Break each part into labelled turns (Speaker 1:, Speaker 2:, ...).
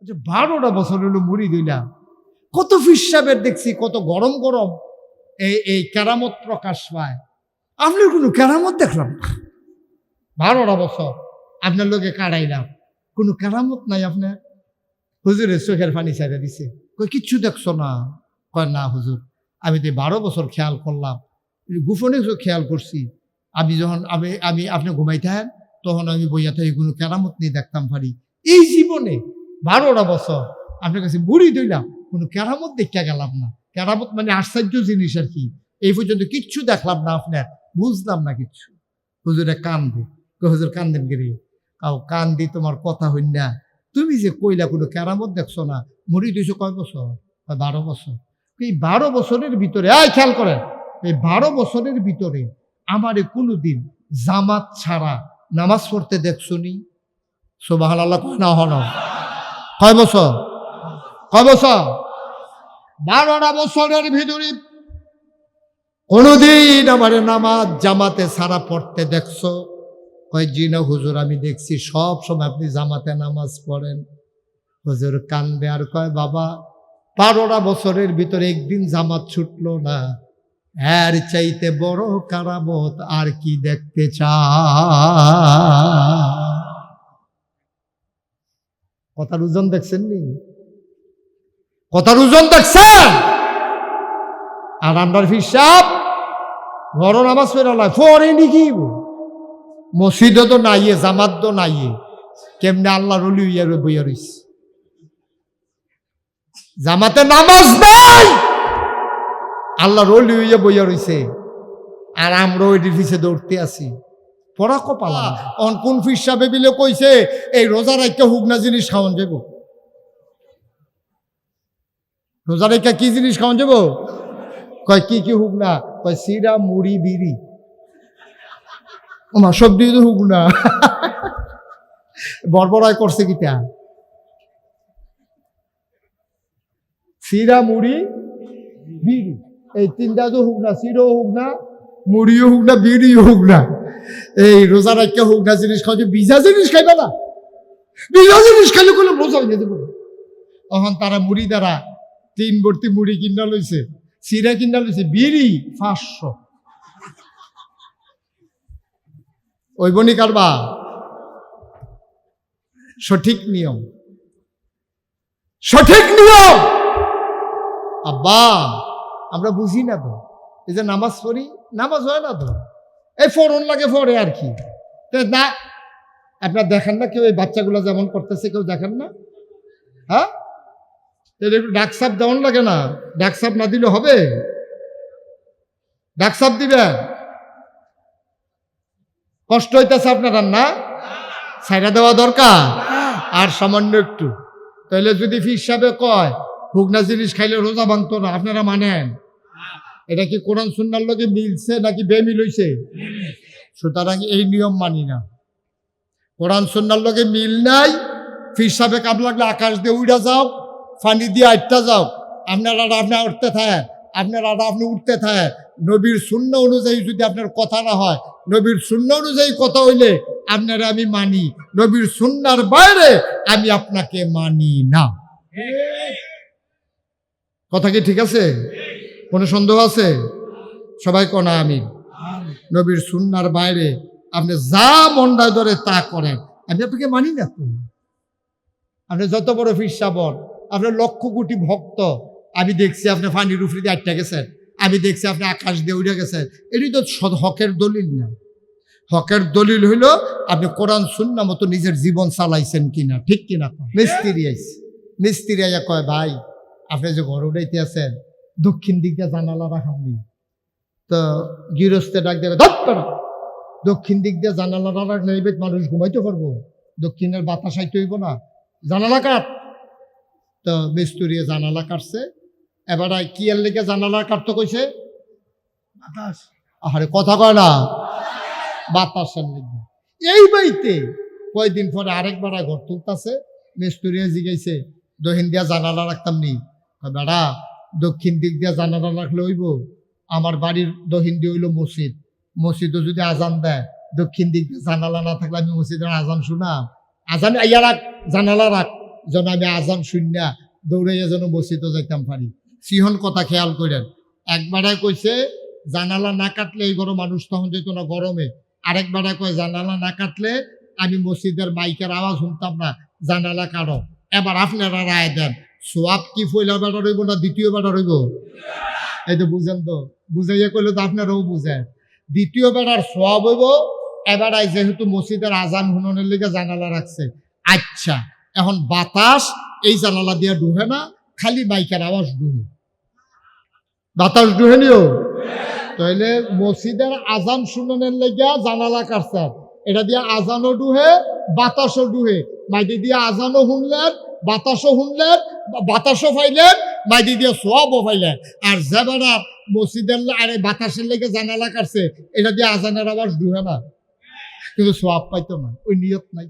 Speaker 1: আচ্ছা 12টা বছর হলো মুড়ি দিলাম, কত ফিসাবের দেখছি, কত গরম গরম এই কেরামত প্রকাশ পায়, আপনার কোনো কেরামত দেখলাম না। 12টা বছর আপনার লোকে কাটাইলাম, কোনো কেরামত নাই আপনার। হুজুরের চোখের পানি ছাইড়া দিছে, কই কিচ্ছু দেখছো না? কয় না হুজুর, আমি তো 12 বছর খেয়াল করলাম, গোপনে খেয়াল করছি। আমি যখন আমি আপনি ঘুমাইতেন তখন আমি বইয়া থেকে কোনো কেরামত নিয়ে দেখতাম পারি। এই জীবনে 12টা বছর আপনার কাছে বুড়ি দইলাম, কোনো কেরামত দেখতে গেলাম না। কেরামত মানে আশ্চর্য জিনিস আর কি, এই পর্যন্ত কিচ্ছু দেখলাম না আপনার, বুঝলাম না কিচ্ছু। হুজুরে কান্দে, হুজুর কান্দেন গেলে কাউ কান্দি তোমার কথা হইন না, তুমি যে কইলা কোনো কেরামত দেখছো না, মুড়ি দিয়েছো কয় বছর? 12 বছর। এই 12 বছরের ভিতরে খেয়াল করেন, এই 12 বছরের ভিতরে আমারে কোনোদিন জামাত ছাড়া নামাজ পড়তে দেখছো নি? সুবহানাল্লাহ কয় না হন? কয় বছর? কয় বছর? 12টা বছরের ভিতরে কোনোদিন আমারে নামাজ জামাতে ছাড়া পড়তে দেখছো? কয় জি না হুজুর, আমি দেখছি সব সময় আপনি জামাতে নামাজ পড়েন। হুজুর কান্দে আর কয় বাবা, 12টা বছরের ভিতরে একদিন জামাত ছুটলো না, এর চাইতে বড় কারামত আর কি দেখতে কথার ওজন দেখছেন নি? কথার ওজন দেখছেন? আর আন্ডার ফিসাব ঘর নামাজ পড়েনি কি, মসজিদও তো নাইয়ে, জামাত তো নাইয়ে, কেমনে আল্লাহর ওলি হইয়া বইয়া রইছে। জামাতে নামাজ নাই, আল্লাহর ওলি হইয়া বইয়া রইছে, আর আমরা ওইটির পিছে দৌড়তে আছি। পড়া কপালা অন কোন ফিসাবে বিলে কইছে এই রোজা রাইকা হুগনা জিনিস খাওয়ান যাব। রোজা রাইকা কি জিনিস খাওয়ান যাব? কয় কি কি হুগনা? কয় সিরা মুড়ি বিড়ি। ওমা সব দিয়ে তো হুগনা বরবরাই করছে কিটা? সিরা মুড়ি বিড়ি, এই তিনটা তো হুগনা, সিরও হুগনা, মুড়িও হুগনা, বিড়িও হুগনা। এই রোজা রাখতে হুগনা জিনিস খাওয়া, ভিজা জিনিস খাইবে না, ভিজা জিনিস খাইলে কোনো রোজা হয়ে যাবে। তখন তারা মুড়ি দ্বারা 3 ভর্তি মুড়ি কিনা লইছে, সিরা কিনা লইছে, বিড়ি 500। ওই বনি কারবা সঠিক নিয়ম, সঠিক নিয়ম। আব্বা আমরা বুঝি না তো, এই যে নামাজ পড়ি, নামাজ হয় না তো, এই ফরন লাগে ফরে আর কি না। আপনার দেখেন না কেউ এই বাচ্চাগুলো যেমন করতেছে, কেউ দেখেন না? হ্যাঁ, একটু ডাকসাপ যেমন লাগে না, ডাকসাপ না দিলে হবে? ডাকসাপ দিবেন, কষ্ট হইতেছে আপনার না, ছাইড়া দেওয়া দরকার আর সামান্য একটু। তাহলে যদি ফির সাহেব কয় হুগনা জিনিস খাইলে রোজা ভাঙতো না, আপনারা মানেন? এটা কি কোরআন সুন্নাহর লগে মিলছে নাকি বেমিল হইছে? সুতরাং এই নিয়ম মানি না। কোরআন সুন্নাহর লগে মিল নাই, ফির সাহেব কাপ লাগলে আকাশ দিয়ে উড়া যাও, ফানি দিয়ে আটটা যাও, আপনারা আপনার উঠতে থাকেন, আপনারা আপনি উঠতে থাকেন। নবীর সুন্নাহ অনুযায়ী যদি আপনার কথা না হয়, নবীর সুন্নাহ অনুযায়ী কথা হইলে আপনারা আমি মানি, নবীর সুন্নাহর বাইরে আমি আপনাকে মানি না। কথা কি ঠিক আছে? কোনো সন্দেহ আছে? সবাই কনা আমি। নবীর সুন্নাহর বাইরে আপনি যা মন্ডায় ধরে তা করেন, আমি আপনাকে মানি না। আপনি যত বড় ফির সাবর, আপনার লক্ষ কোটি ভক্ত, আমি দেখছি আপনি ফানির উফরি দিয়ে আটটা গেছেন, আমি দেখছি আপনি আকাশ দিয়ে উঠে গেছেন, এটি তো হকের দলিল না। হকের দলিল হইল আপনি কোরআন সুন্নাহ মতো নিজের জীবন চালাইছেন কিনা, ঠিক কিনা? মিস্ত্রি আইছে, মিস্ত্রি আইয়া কয় ভাই আপনি যে ঘর উঠাইতে আছেন দক্ষিণ দিক দিয়ে জানালা রাখামনি। তো গৃহস্থে ডাক দেবে, দক্ষিণ দিক দিয়ে জানালা না রাখলে এই মানুষ ঘুমাইতে পারবো? দক্ষিণের বাতাস আইতে হইব না, জানালা কাট। তো মিস্ত্রি জানালা কাটছে। এবার কি এর লেগে জানালা কাটতে কইছে? বাতাস। আরে কথা কয় না, বাতাসের লেগে। এই বাড়িতে কয়দিন পরে আরেকবার ঘর তুলতেছে, মিস্ত্রি জিগাইছে দক্ষিণ দিয়া জানালা রাখতাম নি? বেড়া দক্ষিণ দিক দিয়া জানালা রাখলে হইব? আমার বাড়ির দক্ষিণ দিয়ে হইল মসজিদ, মসজিদও যদি আজান দেয়, দক্ষিণ দিক দিয়ে জানালা না থাকলে আমি মসজিদের আজান শুনা? আজান ইয়া রাখ, জানালা রাখ। যেন আমি আজান শুনিয়া দৌড়াইয়া যেন মসজিদে যাইতাম পারি। সিহন কথা খেয়াল করেন। একবারে কইছে জানালা না কাটলে এই ঘরে মানুষ তখন যেত না গরমে। আরেকবারে কয় জানালা না কাটলে আমি মসজিদের মাইকের আওয়াজ শুনতাম না, জানালা কাটো। এবার আপনারা রায় দেন, সোয়াব কি পয়লা বেড়া রইব না দ্বিতীয় বেড়া রইব? এই তো বুঝেন, তো বুঝাইয়া কইলে তো আপনারাও বুঝেন। দ্বিতীয় বেড়ার সোয়াব হইব। এবার যেহেতু মসজিদের আজান হুননের লিগে জানালা রাখছে, আচ্ছা এখন বাতাস এই জানালা দিয়ে ঢুকে না, খালি মাইকের আওয়াজ ঢুকে, বাতাস ঢুকে নিও। তাইলে মসজিদের আজান শুনানোর লেগিয়া জানালা কাটছে, এটা দিয়ে আজানও ডুহে বাতাসও ডুহে। মাইদি দিয়ে আজানও শুনলেন, বাতাসও শুনলেন, বাতাসও পাইলেন, মাইদি দিয়ে সোয়াবও পাইলেন। আর যে বেড়া মসজিদের আরে বাতাসের লেগে জানালা কাটছে, এটা দিয়ে আজানের আওয়াজ ডুহে না, কিন্তু সোয়াব পাইতো না। ওই নিয়ত নাই,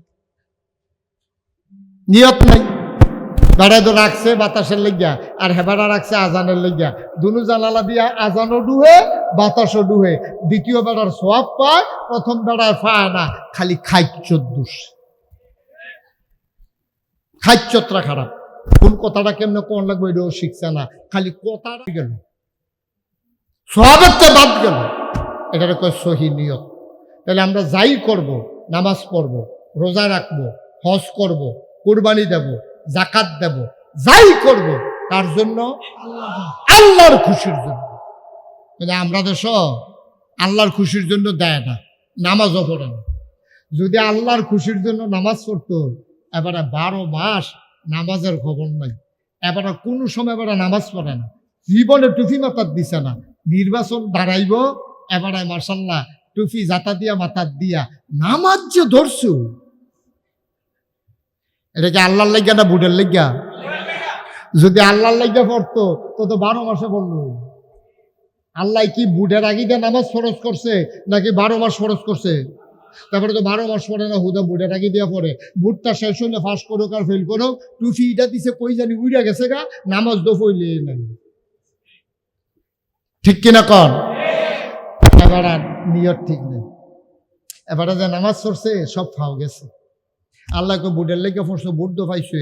Speaker 1: নিয়ত নাই। বেড়া তো রাখছে বাতাসের লেগিয়া, আর হেবাড়া রাখছে আজানের লেগিয়া। দুনু জানালা দিয়া আজানও ডুহে বাতাসও ডুহে। দ্বিতীয় বেড়ার সোয়াব পায়, প্রথম বেড়ায় পায় না, খালি খাইচ্ছত দোষ। খাইচ্ছতরা খারাপ। কোন কথাটা কেমনে কোন লাগবে এটাও শিখছে না, খালি কথাটা গেল, সোয়াবের তো বাদ গেল। এটার কয় সহি নিয়ত। তাহলে আমরা যাই করব, নামাজ পড়ব, রোজা রাখবো, হজ করব, কুরবানি দেব, জাকাত দেব, যাই করব তার জন্য আল্লাহর খুশির জন্য। কিন্তু আমরা দেশ আল্লাহর খুশির জন্য দেয় না, নামাজও পড়ে না। যদি আল্লাহর খুশির জন্য নামাজ পড়তো, এবারে 12 মাস নামাজের খবর নাই। এবারে কোনো সময় এবারে নামাজ পড়ে না, জীবনে টুপি মাথার দিছে না। নির্বাচন দাঁড়াইব, এবারে মার্শাল্লাহ টুপি জাতা দিয়া মাথার দিয়া নামাজ যে ধরছু। এটা কি আল্লাহর লাগিয়া না বুড়ের লাগিয়া? যদি আল্লাহর লাগিয়া পড়তো তো 12 মাসে পড়লো। আল্লাহ কি বুড়ের আগিদা নামাজ ফরজ করছে নাকি 12 মাস ফরজ করছে? তারপরে তো 12 মাস পড়ে না, হুদা বুড়ের আগে দিয়া পড়ে। বুটটা শেষ হইলে ফাঁস করুক আর ফেল করুক, টুফি ইটা দিছে কই জানি উইরা গেছে গা, নামাজ দো পড়লে নাই। ঠিক কিনা কন? এবার আর নিয়ত ঠিক নেই। এবারে যে নামাজ পড়ছে সব ফাও গেছে। আল্লাহকে বুটের লেগে পড়ছো, বুট দো পাইছে।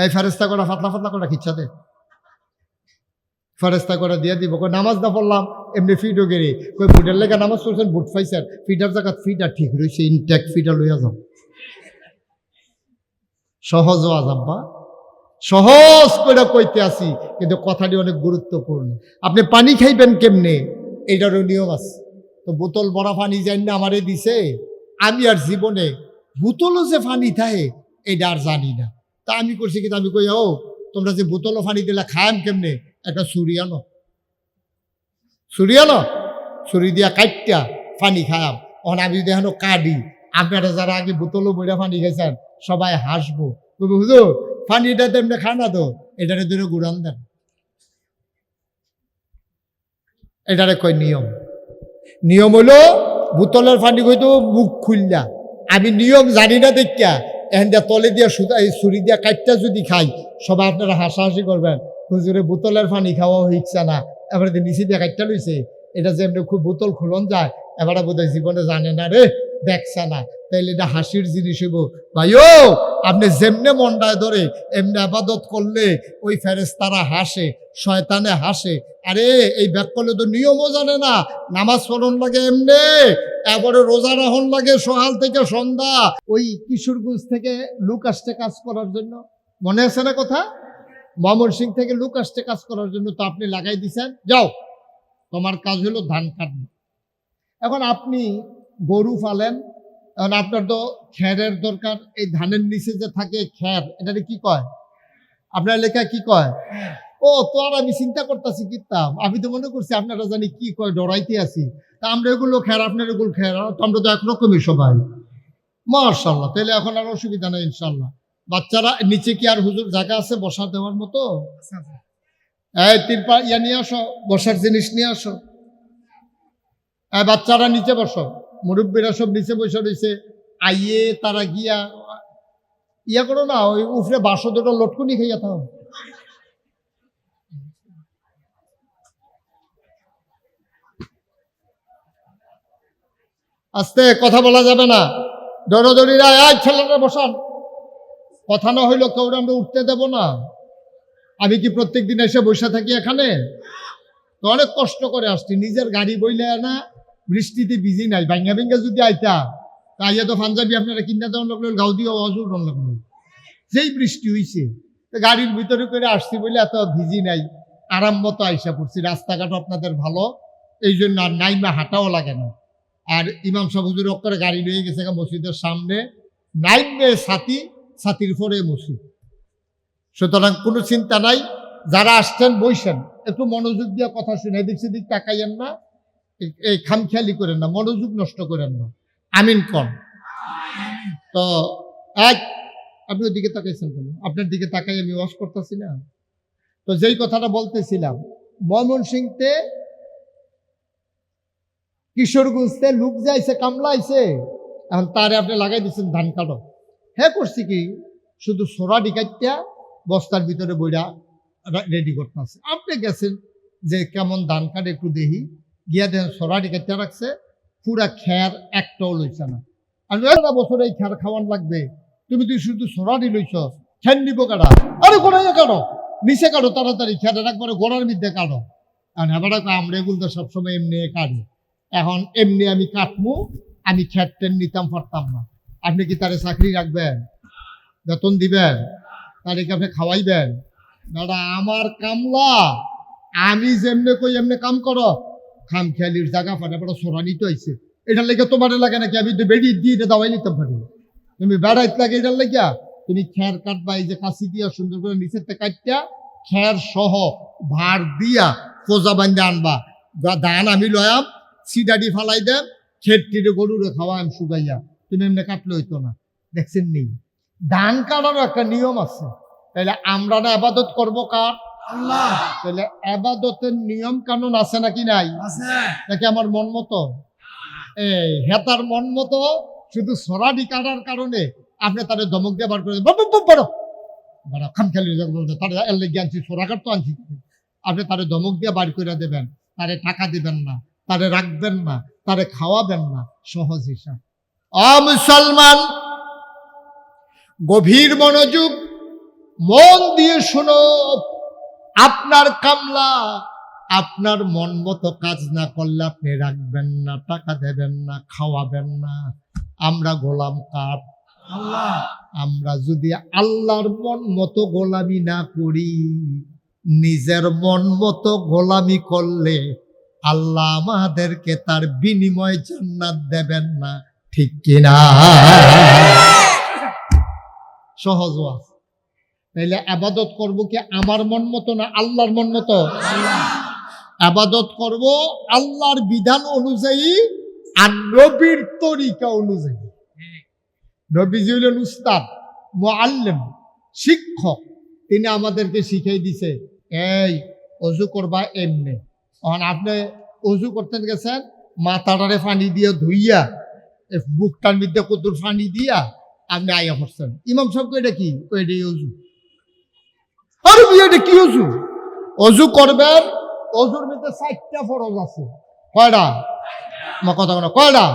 Speaker 1: এই ফেরেস্তা করা ফাতলা ফাতলা করা খিচ্ছা দে, ফেরেস্তা করে দিয়ে দিব। কই নামাজ না পড়লাম এমনি ফিট ও গেরি, কই বুটের লেগে নামাজ পড়ছেন, বুট পাইছেন, ফিটার জায়গা ফিটা ঠিক রয়েছে, ইনট্যাক্ট ফিটা লইয়া যাও। সহজ আজাব্বা, সহজ করে কইতে আসি, কিন্তু কথাটি অনেক গুরুত্বপূর্ণ। আপনি পানি খাইবেন কেমনে এইটারও নিয়ম আছে। তো বোতল ভরা পানি জানি না আমারে দিছে, আমি আর জীবনে বোতলও যে পানি থাকে এইটা আর জানি না। তা আমি করছি কিন্তু আমি কই, ও তোমরা যে বোতলও পানি দিলা খায়াম কেমনে, একটা ছুরি আনো, ছুরি আনো, ছুরি দিয়া কাটটা পানি খায়াম। ওখানে আমি যদি এখনো কাটি, আপনারা যারা আগে বোতলও বইরা পানি খাইছেন সবাই হাসবো, হুজুর পানিটা তো এমনি খায় না, তো এটারে ধরে ঘুরান দেন। এটারে কয় নিয়ম। নিয়ম হলো বোতলের পানি কইতো মুখ খুললা। আমি নিয়ম জানি না দেখিয়া এখন দিয়া তলে দিয়া সুতা এই ছুরি দিয়া কাটটা যদি খাই, সবাই আপনারা হাসাহাসি করবেন, হুজুরে বোতলের পানি খাওয়া হইছে না, এবারে নিচে দিয়া কাটটা লইছে। এটা যে এমনি খুব বোতল খুলন যায়, এবারে বোধহয় জীবনে জানে না রে, দেখছে না। তাইলে এটা হাসির জিনিস হইব। ভাইও আপনি যেমনে মন্ডায় ধরে এমনি আবাদত করলে ওই ফেরেশতারা হাসে, শয়তানে হাসে। আরে এই ব্যাক করলে তো নিয়মও জানে না, নামাজ পড়ন লাগে এমনে, এবারে রোজা রাখন লাগে সকাল থেকে সন্ধ্যা। ওই কিশোরগঞ্জ থেকে লোক আসছে কাজ করার জন্য, মনে আছে না কথা? ময়মনসিংহ থেকে লোক আসছে কাজ করার জন্য, তো আপনি লাগাই দিছেন, যাও তোমার কাজ হলো ধান কাটবে। এখন আপনি গরু ফালেন, এখন আপনার তো খ্যারের দরকার। এই ধানের নিচে যে থাকে খ্যার, এটাকে কি কয় আপনার লেখায়, কি কয়? ও তো আর আমি চিন্তা করতেছি কিতাম, আমি তো মনে করছি আপনারা জানি কি কয়, ডরাইতে আছি। তা আমরা এগুলো খ্যার, আপনার এগুলো খ্যার, তো আমরা তো একরকমই সবাই। মাশাআল্লাহ, তাহলে এখন আর অসুবিধা নেই ইনশাল্লাহ। বাচ্চারা নিচে কি আর হুজুর জায়গা আছে বসা দেওয়ার মতো? এই তিরপা ইয়া নিয়ে আসো, বসার জিনিস নিয়ে আসো। বাচ্চারা নিচে বসো, মুরব্বীরা সব নিচে বসে রয়েছে। আইয়ে তারা গিয়া ইয়া করো না, ওই উফরে বাসো দুটো লটকুনি খাইয়া থাও। আস্তে কথা বলা যাবে না, দৌড়াদৌড়িরা। ছেলেরা বসান, কথা না হইলো কেউ আমরা উঠতে দেব না। আমি কি প্রত্যেক দিন এসে বসে থাকি এখানে? তো অনেক কষ্ট করে আসছি, নিজের গাড়ি বইলে না, বৃষ্টিতে ভিজি নাই, ভাঙ্গা ভেঙ্গা যদি আইতা তাইয়া তো পাঞ্জাবি আপনারা কিনা দেওয়ার লাগলো, গাউ দিয়ে অজুর লাগলো, যেই বৃষ্টি হইছে গাড়ির ভিতরে করে আসছি বলে এত ভিজি নাই, আরাম মতো আইসা পড়ছি। রাস্তাঘাট আপনাদের ভালো, এই জন্য আর নাইমা হাঁটাও লাগে না। আর ইমাম সাহেব হুজুর করে গাড়ি নিয়ে গেছে মসজিদের সামনে, নাইমে ছাতির পরে মসজিদ। সুতরাং কোনো চিন্তা নাই, যারা আসছেন বইছেন, একটু মনোযোগ দিয়ে কথা শুনে, এদিক সেদিক তাকাইয়েন না, এই খামখেয়ালি করেন না, মনোযোগ নষ্ট করেন না। আমিন কন। তো আপনি ওদিকে তাকাইছেন কেন? আপনার দিকে তাকাই আমি ওয়াজ করতেছি না। তো যেই কথাটা বলতেছিলাম, ময়মনসিংহতে কিশোরগঞ্জতে লোক যাইছে, কামলা আইছে, এখন তারে আপনি লাগাই দিচ্ছেন ধান কাটো। হ্যাঁ করছি কি, শুধু সোরা ডিকাইটা বস্তার ভিতরে বইরা রেডি করতেছে। আপনি গেছেন যে কেমন ধান কাটে একটু দেখি, গিয়া দেন সোরা ডিকাইটা রাখছে, পুরা খ্যার একটাও লইছে না। আর বছর এই খ্যার খাওয়ান লাগবে, তুমি তুই শুধু সোরাডি লইছ, খ্যান নিব কাটা, আরে গোড়াইয়া কাটো, নিচে কাটো তাড়াতাড়ি, খ্যারের একবারে গোড়ার মধ্যে কাটো। আর হেবাটা আমরা এগুলো তো সবসময় এমনি কাটি। এখন এমনি আমি কাটমু, আমি খ্যাট টেন নিতাম পারতাম না। আপনি কি তারে চাকরি রাখবেন, বেতন দিবেন, তাদেরকে আপনি খাওয়াইবেন? দাদা আমার কামলা, আমি যেমনে কই এমনি কাম করো, খাম খেয়ালির জায়গা ফাটা ফাটা সোরা নিতে হয়েছে, এটার লেগে তোমার লাগে নাকি? আমি তো বেড়ি দিয়ে দাওয়াই নিতাম পারি, তুমি বেড়াইতে লাগে এটার লেগিয়া? তুমি খ্যার কাটবা, এই যে কাশি দিয়া সুন্দর করে নিচের কাটটা খ্যার সহ ভার দিয়া কোজা বান্ধে আনবা। ধান আমি লয়াম, সিডাডি ফালাই দেন, খেট টিটে গরুরে খাওয়াম শুকাইয়া, তুমি এমনি কাটলে হইতো না। দেখছেন নেই, ধান কাটারও একটা নিয়ম আছে। তাইলে আমরা না আবাদত করবো কার? আল্লাহ। তাহলে আবাদতের নিয়ম কানুন আছে নাকি নাই? নাকি আমার মন মতো? এই হেতার মন মতো শুধু সরাডি কাটার কারণে আপনি তাদের ধমক দিয়ে বার করে বড় খাম খেলি তাদের এলে আনছি, সোরা কাটতো আনছি, আপনি তাদের ধমক দিয়ে বার করে দেবেন, তারে টাকা দিবেন না, তারে রাখবেন না, তারে খাওয়াবেন না, সহজ হিসাব। মুসলমান গভীর মনোযোগ, মন দিয়ে শোনো, আপনার কামলা আপনার মন মতো কাজ না করলে আপনি রাখবেন না, টাকা দেবেন না, খাওয়াবেন না। আমরা গোলাম কার? আল্লাহ। আমরা যদি আল্লাহর মন মতো গোলামি না করি, নিজের মন মতো গোলামি করলে আল্লাহ আমাদেরকে তার বিনিময় জান্নাত দেবেন না, ঠিক কিনা? সহজ ওয়াজ। তাইলে আবাদত করব কি আমার মন মতো না আল্লাহর মন মতো? আবাদত করব আল্লাহর বিধান অনুযায়ী আর নবীর তরিকা অনুযায়ী। নবীজি হলেন উস্তাদ, মুআল্লিম, শিক্ষক। তিনি আমাদেরকে শিখিয়ে দিছে, এই অজু করবা এমনি। এখন আপনি অজু করতে গেছেন, মাথাটারে পানি দিয়ে ধুইয়া, বুকটার মধ্যে কতুর পানি দিয়া আপনি আইয়া পড়ছেন। ইমাম সাহেব এটা কি? এটাই অজু। আরে এটা কি অজু? অজু করবেন, অজুর মধ্যে 4টা ফরজ আছে। কয়টা? আমার কথা বলো, কয়টা?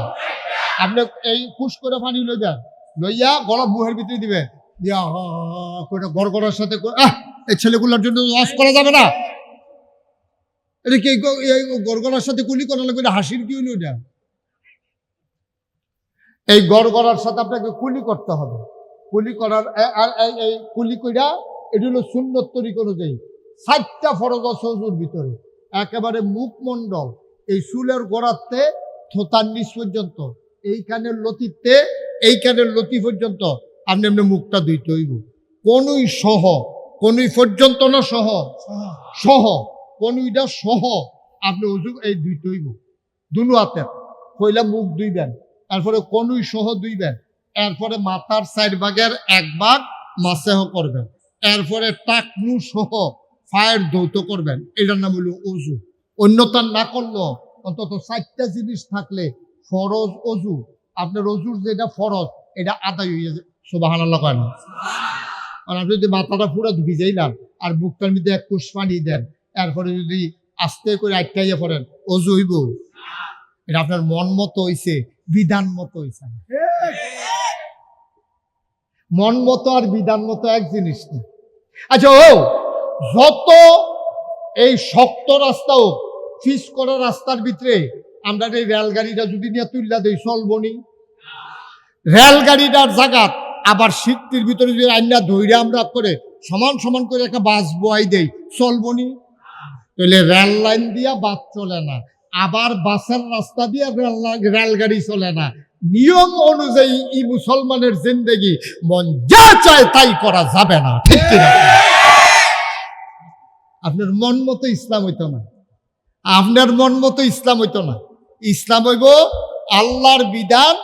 Speaker 1: আপনি এই পুশ করে পানি লইবেন, লইয়া গলা মুহের ভিতরে দিবেন, দিয়া গড়গড়ার সাথে এই ছেলেগুলোর জন্য ওয়াজ করা যাবে না। এটা কি গড়গড়ার সাথে কুলি করা লাগবে? হাসির কি হইল এটা? এই গড়গড়ার সাথে আপনাকে কুলি করতে হবে। কুলি করার এই কুলি কইরা এটা হলো সুন্নত তরিকা অনুযায়ী 4টা ফরজ আছে ওজুর ভিতরে। একেবারে মুখমণ্ডল, এই চুলের গোড়াতে থোতার নিচ পর্যন্ত, এইখানের লতিতে এইখানের লতি পর্যন্ত আপনি এমনি মুখটা ধুইতে হইব। কোনই সহ, কোনই পর্যন্ত না, সহ সহ কোনইটা সহ আপনি ওজু এই ধুইতে হইব। দুনো হাতের পয়লা মুখ ধুইবেন, তারপরে কোনই সহ ধুইবেন, এরপরে মাথার 4 ভাগের 1 ভাগ মাসেহ করবেন, এরপরে টাকনু সহ ফায়ের ধৌত করবেন। এটার নাম হলো অজু। অন্যতা না করলো অন্তত 4টা জিনিস থাকলে ফরজ অজু, আপনার অজুর যেটা ফরজ এটা আদায় হয়ে যায়। সুবহানাল্লাহ কয় না? আর আপনি যদি মাথাটা পুরো ভিজাই না আর বুকটার মধ্যে 1 কুশ পানি দেন, এরপরে যদি আস্তে করে আটকাইয়া পড়েন, অজু হইব? এটা আপনার মন মতো হইছে, বিধান মতো হইছে। মন মতো আর বিধান মতো এক জিনিস না। আচ্ছা, যত এই শক্ত রাস্তা হোক, ফিস করা রাস্তার ভিতরে আমরা এই রেলগাড়িটা যদি নিয়ে তুললা দেই, চলবনি? রেলগাড়িটার জায়গাত আবার সিক্তির ভিতরে যদি আইনা ধৈর্য আমরা করে সমান সমান করে একটা বাস বয়াই দেই, চলবনি? তাহলে রেল লাইন দিয়া বাস চলে না, আবার বাসের রাস্তা দিয়া রেলগাড়ি চলে না। নিয়ম অনুযায়ী ই মুসলমানের জিন্দেগি মন যা চায় তাই করা যাবে না, ঠিক কিনা? আপনার মন মতো ইসলাম হইতো না, আপনার মন মতো ইসলাম হইতো না। ইসলাম হইব আল্লাহর বিধান,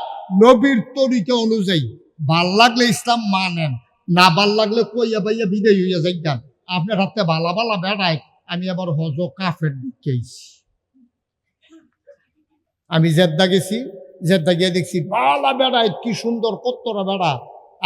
Speaker 1: নবীর তরিকা অনুযায়ী। ভাল লাগলে ইসলাম মানেন, না ভাল লাগলে কইয়া বাইয়া বিদায় হইয়া যাইতাম। আপনার হাতে বালা বালা বেড়ায়, আমি আবার হজ কাফের দিকেছি। আমি জেদ্দা গেছি, জেদ্দা গিয়ে দেখছি বালা বেড়ায়, কি সুন্দর কত্তরা বেড়া।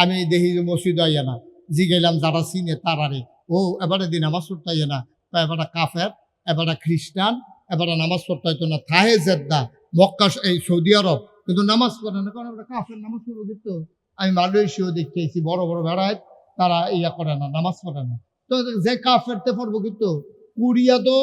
Speaker 1: আমি দেখি যে মসজিদ আইয়া না, জিগাইলাম যারা চিনে তারারে, ও এবারে দিন নামাজ পড়তে আইয়া না, এবারে কাফের, এবারে খ্রিস্টান, এবারে নামাজ পড়তে হইতো না। থাহে জেদ্দা, মক্কা, এই সৌদি আরব, কিন্তু নামাজ পড়ে না, কারণ আমরা কাফের নামাজ পড়বো। কিন্তু আমি মালয়েশিয়াও দেখতেছি বড় বড় বেড়ায়, তারা ইয়া করে না, নামাজ পড়ে না। তো যে কাফেরতে পড়বো, কিন্তু কুরিয়া তো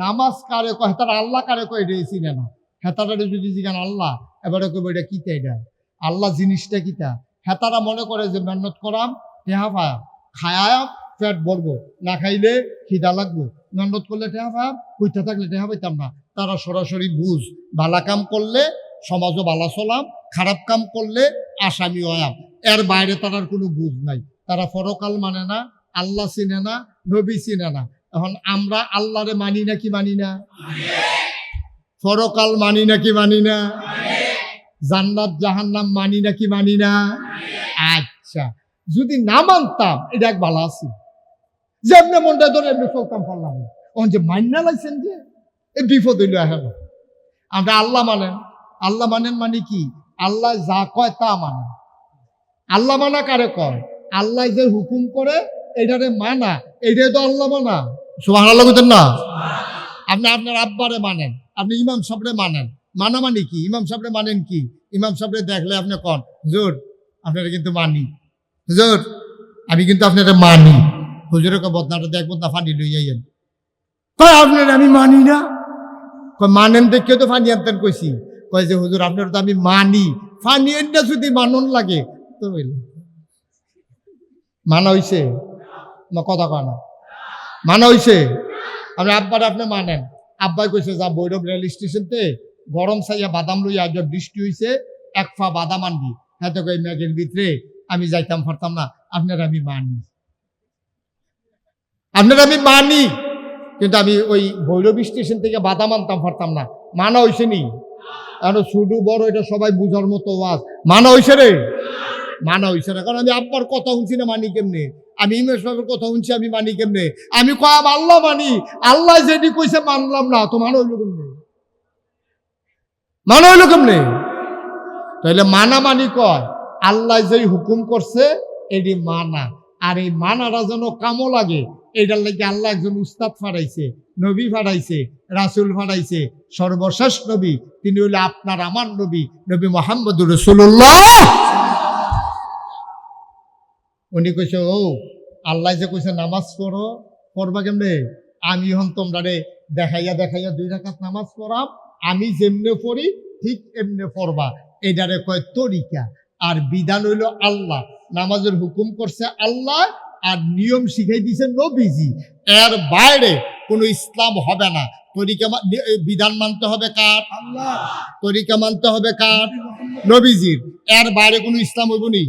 Speaker 1: নামাজ কারে কয়, তারা আল্লাহ কারে কয় এটা চিনে না। হেতারা যদি জিগান আল্লাহ, এবারে কইব এটা কিতা, এটা আল্লাহ জিনিসটা কিতা। হেতারা মনে করে যে মেহনত করাম, টেহা পায়াম, খায়াম পেট ভরবো, না খাইলে খিদা লাগবো, মেহনত করলে টেহা পায়াম, কইতে থাকলে টেহা পাইতাম না। তারা সরাসরি বুঝ, ভালা কাম করলে সমাজও ভালা চলাম, খারাপ কাম করলে আসামি হয়াম, এর বাইরে তারার কোনো বুঝ নাই। তারা পরকাল মানে না, আল্লাহ চিনে না, নবী চিনে না। এখন আমরা আল্লাহরে মানি নাকি মানি না? পরকাল মানি নাকি মানি না? জান্নাত জাহান্নাম মানি নাকি মানি না? আচ্ছা, যদি না মানতাম এটা এক ভালো আছে, যে আপনি মনটা ধরে এমনি চলতাম পারলাম, ওন যে মান্না লাগছেন যে এই বিপদ হইল। এখন আমরা আল্লাহ মানেন, আল্লাহ মানেন মানে কি? আল্লাহ যা কয় তা মানেন। আল্লাহ মানা কারে কয়? আল্লাহ যে হুকুম করে এটারে মানা, এটাই তো আল্লাহ মানা। সুবহানাল্লাহ কইতেন না? আপনি আপনার আব্বারে মানেন, আপনি ইমাম সাহেবরে মানেন, মানা মানে কি? ইমাম সাহেবরে মানেন কি? ইমাম সাহেবরে দেখলে আপনি কন, হুজুর আপনারা কিন্তু মানি, হুজুর আমি কিন্তু আপনারা মানি। হুজুরের বদনাটা দেখবো না, ফানি লই যাইয়েন, কয় আপনার আমি মানি না। কয় মানেন দেখে তো ফানি আনতেন কইছি। কয় যে হুজুর আপনার তো আমি মানি, ফানি এনটা যদি মানন লাগে তো মানা হইছে না? কথা কয় না, মানা হইছে। আপনি আব্বারে আপনি মানেন, আব্বাই কইছে যা ভৈরব রেল স্টেশনতে গরম চাইয়া বাদাম লইয়া আজ বৃষ্টি হইছে, এক ফা বাদাম আনবি। হ্যাঁ তো কই মেঘের ভিতরে আমি যাইতাম পারতাম না, আপনার আমি মানি, আপনার আমি মানি, কিন্তু আমি ওই ভৈরব স্টেশন থেকে বাদাম আনতাম পারতাম না। মানা হইছে নি? এখন ছোট বড় এটা সবাই বুঝার মতো ওয়াজ। মানা হইছে রে? মানা হইছে না, কারণ আমি আব্বার কথা শুনছি না, মানি কেমনে? আমি ইমেশ সাহেবের কথা শুনছি, আমি মানি কেমনে? আমি কম আল্লাহ মানি, আল্লাহ যেটি কইছে মানলাম না, তো মানা হইল কেমনে? মানা হইল কেমনে? তাহলে মানা মানি কয় আল্লাহ যেই হুকুম করছে এটি মানা। আর এই মানাটা যেন কামো লাগে, এইটার লাগে আল্লাহ একজন উস্তাদ ফাড়াইছে, নবী ফাড়াইছে, রাসূল ফাড়াইছে। সর্বশেষ নবী তিনি হইলে আপনার আমার নবী, নবী মুহাম্মদুর রাসূলুল্লাহ। উনি কইছে, ও আল্লাহ যে কইছে নামাজ পড়ো, পড়বা কেমনে? আমি হন তোমরা দেখাইয়া দেখাইয়া 2 রাকাত নামাজ পড়াম, আমি যেমনে পড়ি ঠিক এমনে পড়বা। এটারে কয় তরিকা। আর বিধান হইল আল্লাহ, নামাজের হুকুম করছে আল্লাহ, আর নিয়ম শিখাই দিছে নবীজি। এর বাইরে কোনো ইসলাম হবে না। তরিকা বিধান মানতে হবে কার? আল্লাহ। তরিকা মানতে হবে কার? নবীজির। এর বাইরে কোনো ইসলাম হইব নি?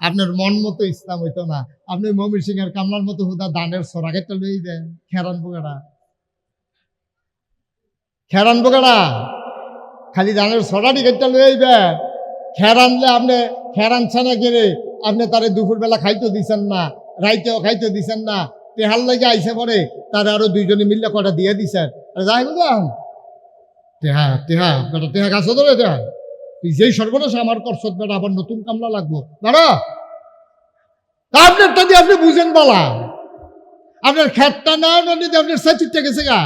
Speaker 1: আপনার মন মতো ইসলাম হইতো না। আপনি মমির সিং এর কামলার মতো হুদা দানের সরাগেটা লই দেন, খেরান বোগাড়া, খেরান বোগাড়া, খালি দানের সরাটি গেটটা লই আইবেন। খেরানলে আপনি খেরান ছানা গেলে আপনি তারে দুপুরবেলা খাইতে দিচ্ছেন না, রাইতেও খাইতে দিচ্ছেন না, তেহার লাগে আইসে পরে তারা আরো 2 জনে মিললে কটা দিয়ে দিচ্ছেন। যাই বুঝলাম তেহা তেহা বেটা, তেহা গাছ ধরে তেহা, তুই যেই সর্বনাশ আমার করছত বেটা, আবার নতুন কামলা লাগবো দাঁড়া। আপনারটা দিয়ে আপনি বুঝেন বলা, আপনার খেতটা না নদীতে আপনার সেচিটটা গেছে গা,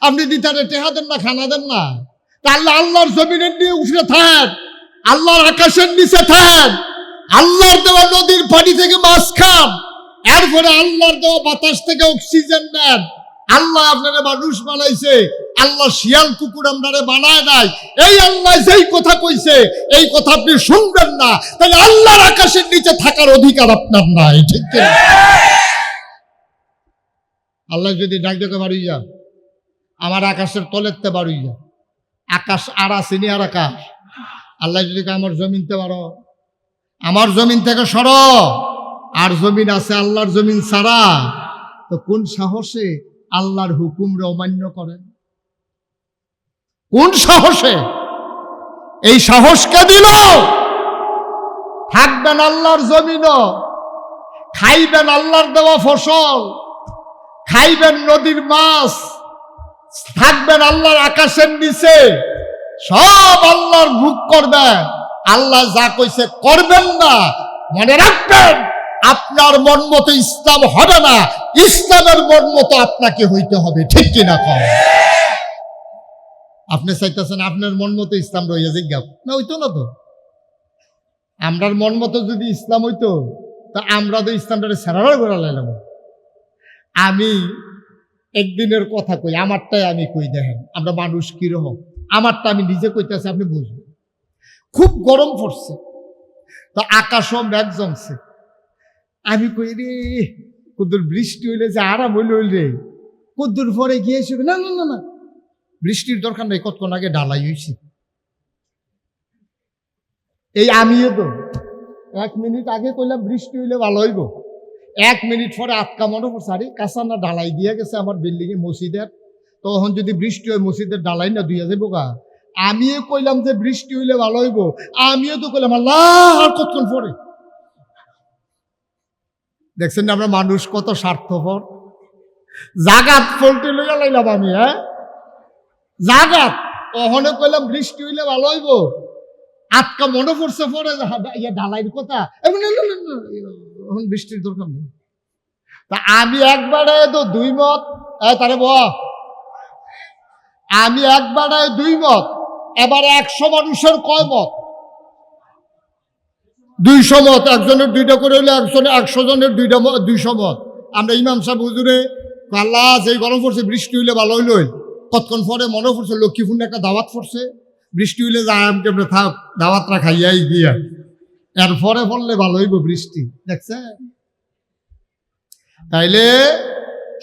Speaker 1: আপনি দিতারে টেহা দেন না, খানা দেন না। তাহলে আল্লাহর জমিনের নিয়ে উঠে থাক, আল্লাহর আকাশের নিচে থাক, আল্লাহর দেওয়া নদীর পানি থেকে মাছ খান, এরপরে আল্লাহর দেওয়া বাতাস থেকে অক্সিজেন নেন। আল্লাহ আপনারে মানুষ বানাইছে, আল্লাহ শিয়াল কুকুর আপনারে বানায় নাই। এই আল্লাহ যেই কথা কইছে এই কথা আপনি শুনবেন না, তাহলে আল্লাহর আকাশের নিচে থাকার অধিকার আপনার নাই। ঠিক কি? আল্লাহ যদি ডাক ডেকে বাড়ি যা, আমার আকাশের তলেরতে বাড়ি যা, আকাশ আর আসেনি আর আকাশ। আল্লাহ যদি আমার জমিনতে পারো, আমার জমিন থেকে সরো, আর জমিন আছে আল্লাহর জমিন ছাড়া, তো কোন সাহসে আল্লাহর হুকুমরে অমান্য করেন? কোন সাহসে? এই সাহস কে দিল? থাকবেন আল্লাহর জমিনও, খাইবেন আল্লাহর দেওয়া ফসল, খাইবেন নদীর মাছ, থাকবেন আল্লাহর আকাশের নিচে, সব আল্লাহর ভোগ করবেন। আল্লাহ যা কইছে করবেন না। মনে রাখবেন, আপনার মন মতো ইসলাম হবে না, ইসলামের মন মতো আপনাকে হইতে হবে। ঠিক কিনা কম? আপনি চাইতেছেন আপনার মন মতো ইসলাম রইয়া জিজ্ঞাপ না, হইতো না তো। আমরার মন মতো যদি ইসলাম হইতো, তা আমরা তো ইসলামটা সারাবার করে লাইলাম। আমি একদিনের কথা কই, আমারটাই আমি কই। দেখেন আমরা মানুষ কিরকম, আমারটা আমি নিজে কইতেছি, আপনি বুঝবেন। খুব গরম পড়ছে, তো আকাশও মেঘ জমছে। আমি কই রে কদ্দুর বৃষ্টি হইলে যে আরাম হইলে হইলে, কদ্দুর পরে গিয়ে এসে না না না না, বৃষ্টির দরকার নেই, কতক্ষণ আগে ঢালাই হয়েছে। এই আমিও তো 1 মিনিট আগে কইলাম বৃষ্টি হইলে ভালো হইব, 1 মিনিট পরে আটকা মনে পড়ছে, আরে কাঁচা না ঢালাই দিয়ে গেছে আমার বিল্ডিং এ মসজিদের, তখন যদি বৃষ্টি হয় মসজিদের ঢালাই না দুইয়া যাবো গা। আমিও কইলাম যে বৃষ্টি হইলে ভালো হইব, আমিও তো কইলাম আল্লাহ আর কতক্ষণ পরে। দেখছেন না আমরা মানুষ কত স্বার্থপর। জাগাত ফলতে লইয়া লাইলাম আমি, হ্যাঁ জাগাত, ওখানে কইলাম বৃষ্টি হইলে ভালো হইব, আটকা মনে পড়ছে পরে ঢালাইয়ের কথা, এখন বৃষ্টির দরকার নেই। তা আমি একবারে তো 2 মত, তারে আমি একবারে 2 মত, এবারে 100 মানুষের কয় মত? 200 মত। একজনের 2টা করে হইলে 100 জনের 200 মত। আমরা ইমাম সাহেব হুজুরে আল্লাহ যেই গরম পড়ছে বৃষ্টি হইলে ভালো হইল, কতক্ষণ পরে মনে পড়ছে লক্ষ্মীপুর একটা দাওয়াত পড়ছে, বৃষ্টি হইলে যায় কেমনে থাক, দাওয়াতটা খাইয়াই গিয়া এরপরে পড়লে ভালো হইব বৃষ্টি। দেখছে? তাইলে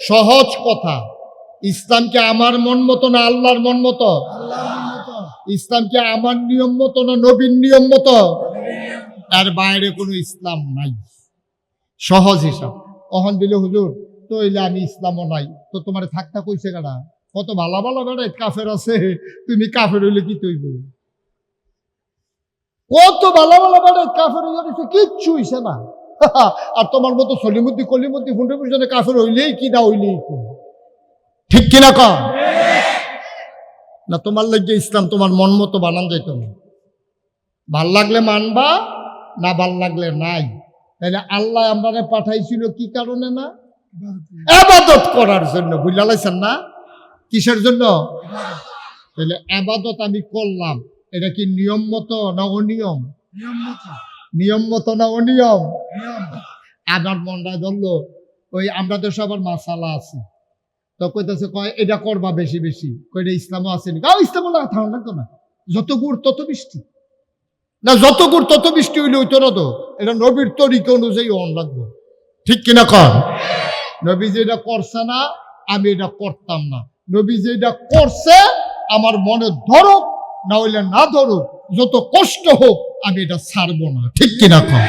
Speaker 1: সহজ কথা, ইসলাম কি আমার মন মতো না আল্লাহর মন মতো? ইসলাম কি আমার নিয়ম মতো না নবীর নিয়ম মতো? এর বাইরে কোনো ইসলাম নাই। সহজ হিসাব। অহন দিলে হুজুর তো হইলে আমি ইসলামও নাই, তো তোমার থাকতা কইছে কারা? কত ভালো ভালো বেড়ে কাফের আছে, তুমি কাফের হইলে কি তৈব? কত ভালো ভালো বেড়ে কাফের হইলে কিচ্ছু হইছে না। আর তোমার মতো সলিমুদ্দি কলিমুদ্দি ফুন্ডে পিছনে কাফের হইলেই কি না হইলেই কি। ঠিক কিনা কম? না তোমার লাগবে ইসলাম তোমার মন মতো বানান যাইত না। ভাল লাগলে মানবা, না ভাল লাগলে নাই। তাইলে আল্লাহ আমরা পাঠাইছিল কি কারণে? না ইবাদত করার জন্য। বুঝলা লাইছেন না? কিসের জন্য? তাহলে ইবাদত আমি করলাম, এটা কি নিয়ম মতো না অনিয়ম? নিয়ম মতো না অনিয়ম? আমার মনটা ধরলো ওই আমরা তো সবার মাসালা আছে, তো কইতেছে কয় এটা করবা বেশি বেশি, কইটা ইসলামও আসেনি। ইসলাম ঠান্ডা লাগতো না, যত গুড় তত বৃষ্টি না, যত গুড় তত বৃষ্টি হইলে হইতো না তো। এটা নবীর তরিকা অনুযায়ী অন লাগবো। ঠিক কিনা কর? নবী যেটা করছে না আমি এটা করতাম না, নবী যেটা করছে আমার মনে ধরুক না হইলে না ধরুক, যত কষ্ট হোক আমি এটা ছাড়বো না। ঠিক কিনা কর?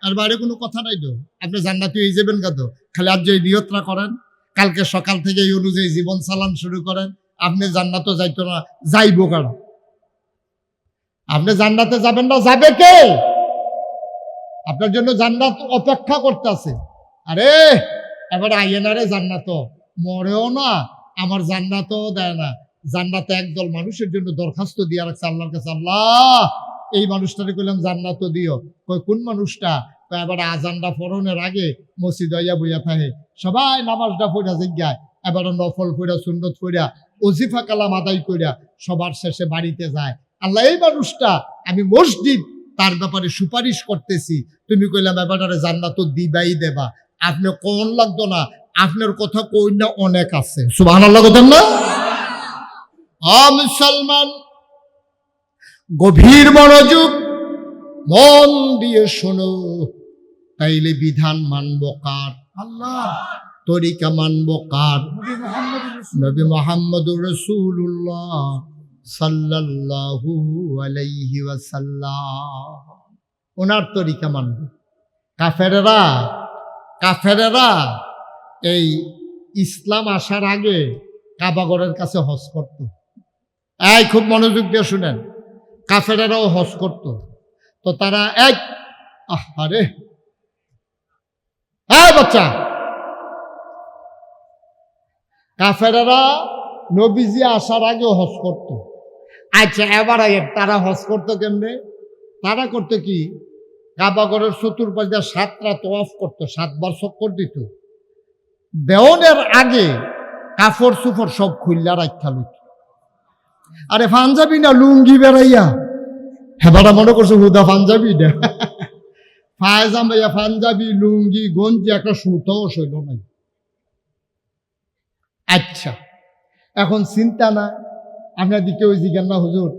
Speaker 1: আর বাইরে কোনো কথা নাই তো। আপনি জান্নাতি হয়ে যাবেন কত, খালি আজ এই নিয়তটা করেন, কালকে সকাল থেকে এই অনুযায়ী জীবন চালান শুরু করেন, আপনি জান্নাতও যাইতো না, যাইবো কারণ আপনি জান্নাতে যাবেন না, যাবে কে? আপনার জন্য জান্নাত অপেক্ষা করতেছে। আরে এবার আইয়েনারে জান্নাত মরেও না, আমার জান্নাতও দেয় না। জান্নাতে একদল মানুষের জন্য দরখাস্ত দিয়ে রাখছে আল্লাহর কাছে, আল্লাহ এই মানুষটারে কইলাম জান্নাত দিও। কই কোন মানুষটা? এবার আজানটা ফরনের আগে মসজিদ হইয়া বইয়া থাকে, সবাই নামাজটা পড়া জিজ্ঞায়, এবার নফল পড়া সুন্নত পড়া ওজিফা কালাম আদায় কইরা সবার শেষে বাড়িতে যায়। আল্লাহ এই মানুষটা আমি মসজিদ তার ব্যাপারে সুপারিশ করতেছি, তুমি কইলা ব্যাপারটারে জান্নাত দিবাই দেবা, আপনি কোন লাগতো না, আপনার কথা কই না অনেক আছে। সুবহানাল্লাহ বলেন না? মুসলমান, গভীর মনোযোগ মন দিয়ে শোনো, তাইলে বিধান মানব কার? আল্লাহ। তরিকা মানব কার? নবী মুহাম্মদুর রাসূলুল্লাহ সাল্লাল্লাহু আলাইহি ওয়াসাল্লাম, ওনার তরিকা মানব। কাফেরেরা এই ইসলাম আসার আগে কাবাগরের কাছে হজ করত। খুব মনোযোগ দিয়ে শুনেন, কাফেরেরাও হজ করত। তো তারা আরে বাচ্চা, কাফেরেরা নবীজি আসার আগে হজ করত। আচ্ছা, এবার তারা হজ করতো কেমনে? তারা করতো কি, কাবাগরের চতুর্পাশ দিয়ে 7টা তওয়াফ করতো, 7বার চক্কর দিত। দেওয়ানের আগে কাপড় চুপড় সব খুললা রাখা লইত। আরে পাঞ্জাবি না লুঙ্গি বেড়াইয়া, হেবাটা মনে করছে হুদা পাঞ্জাবি না, পায়জামাইয়া পাঞ্জাবি লুঙ্গি গঞ্জি একটা সুতাও শৈল নাই। আচ্ছা, এখন চিন্তা না, আপনার দিকে ওই জিজ্ঞান না হুজুর,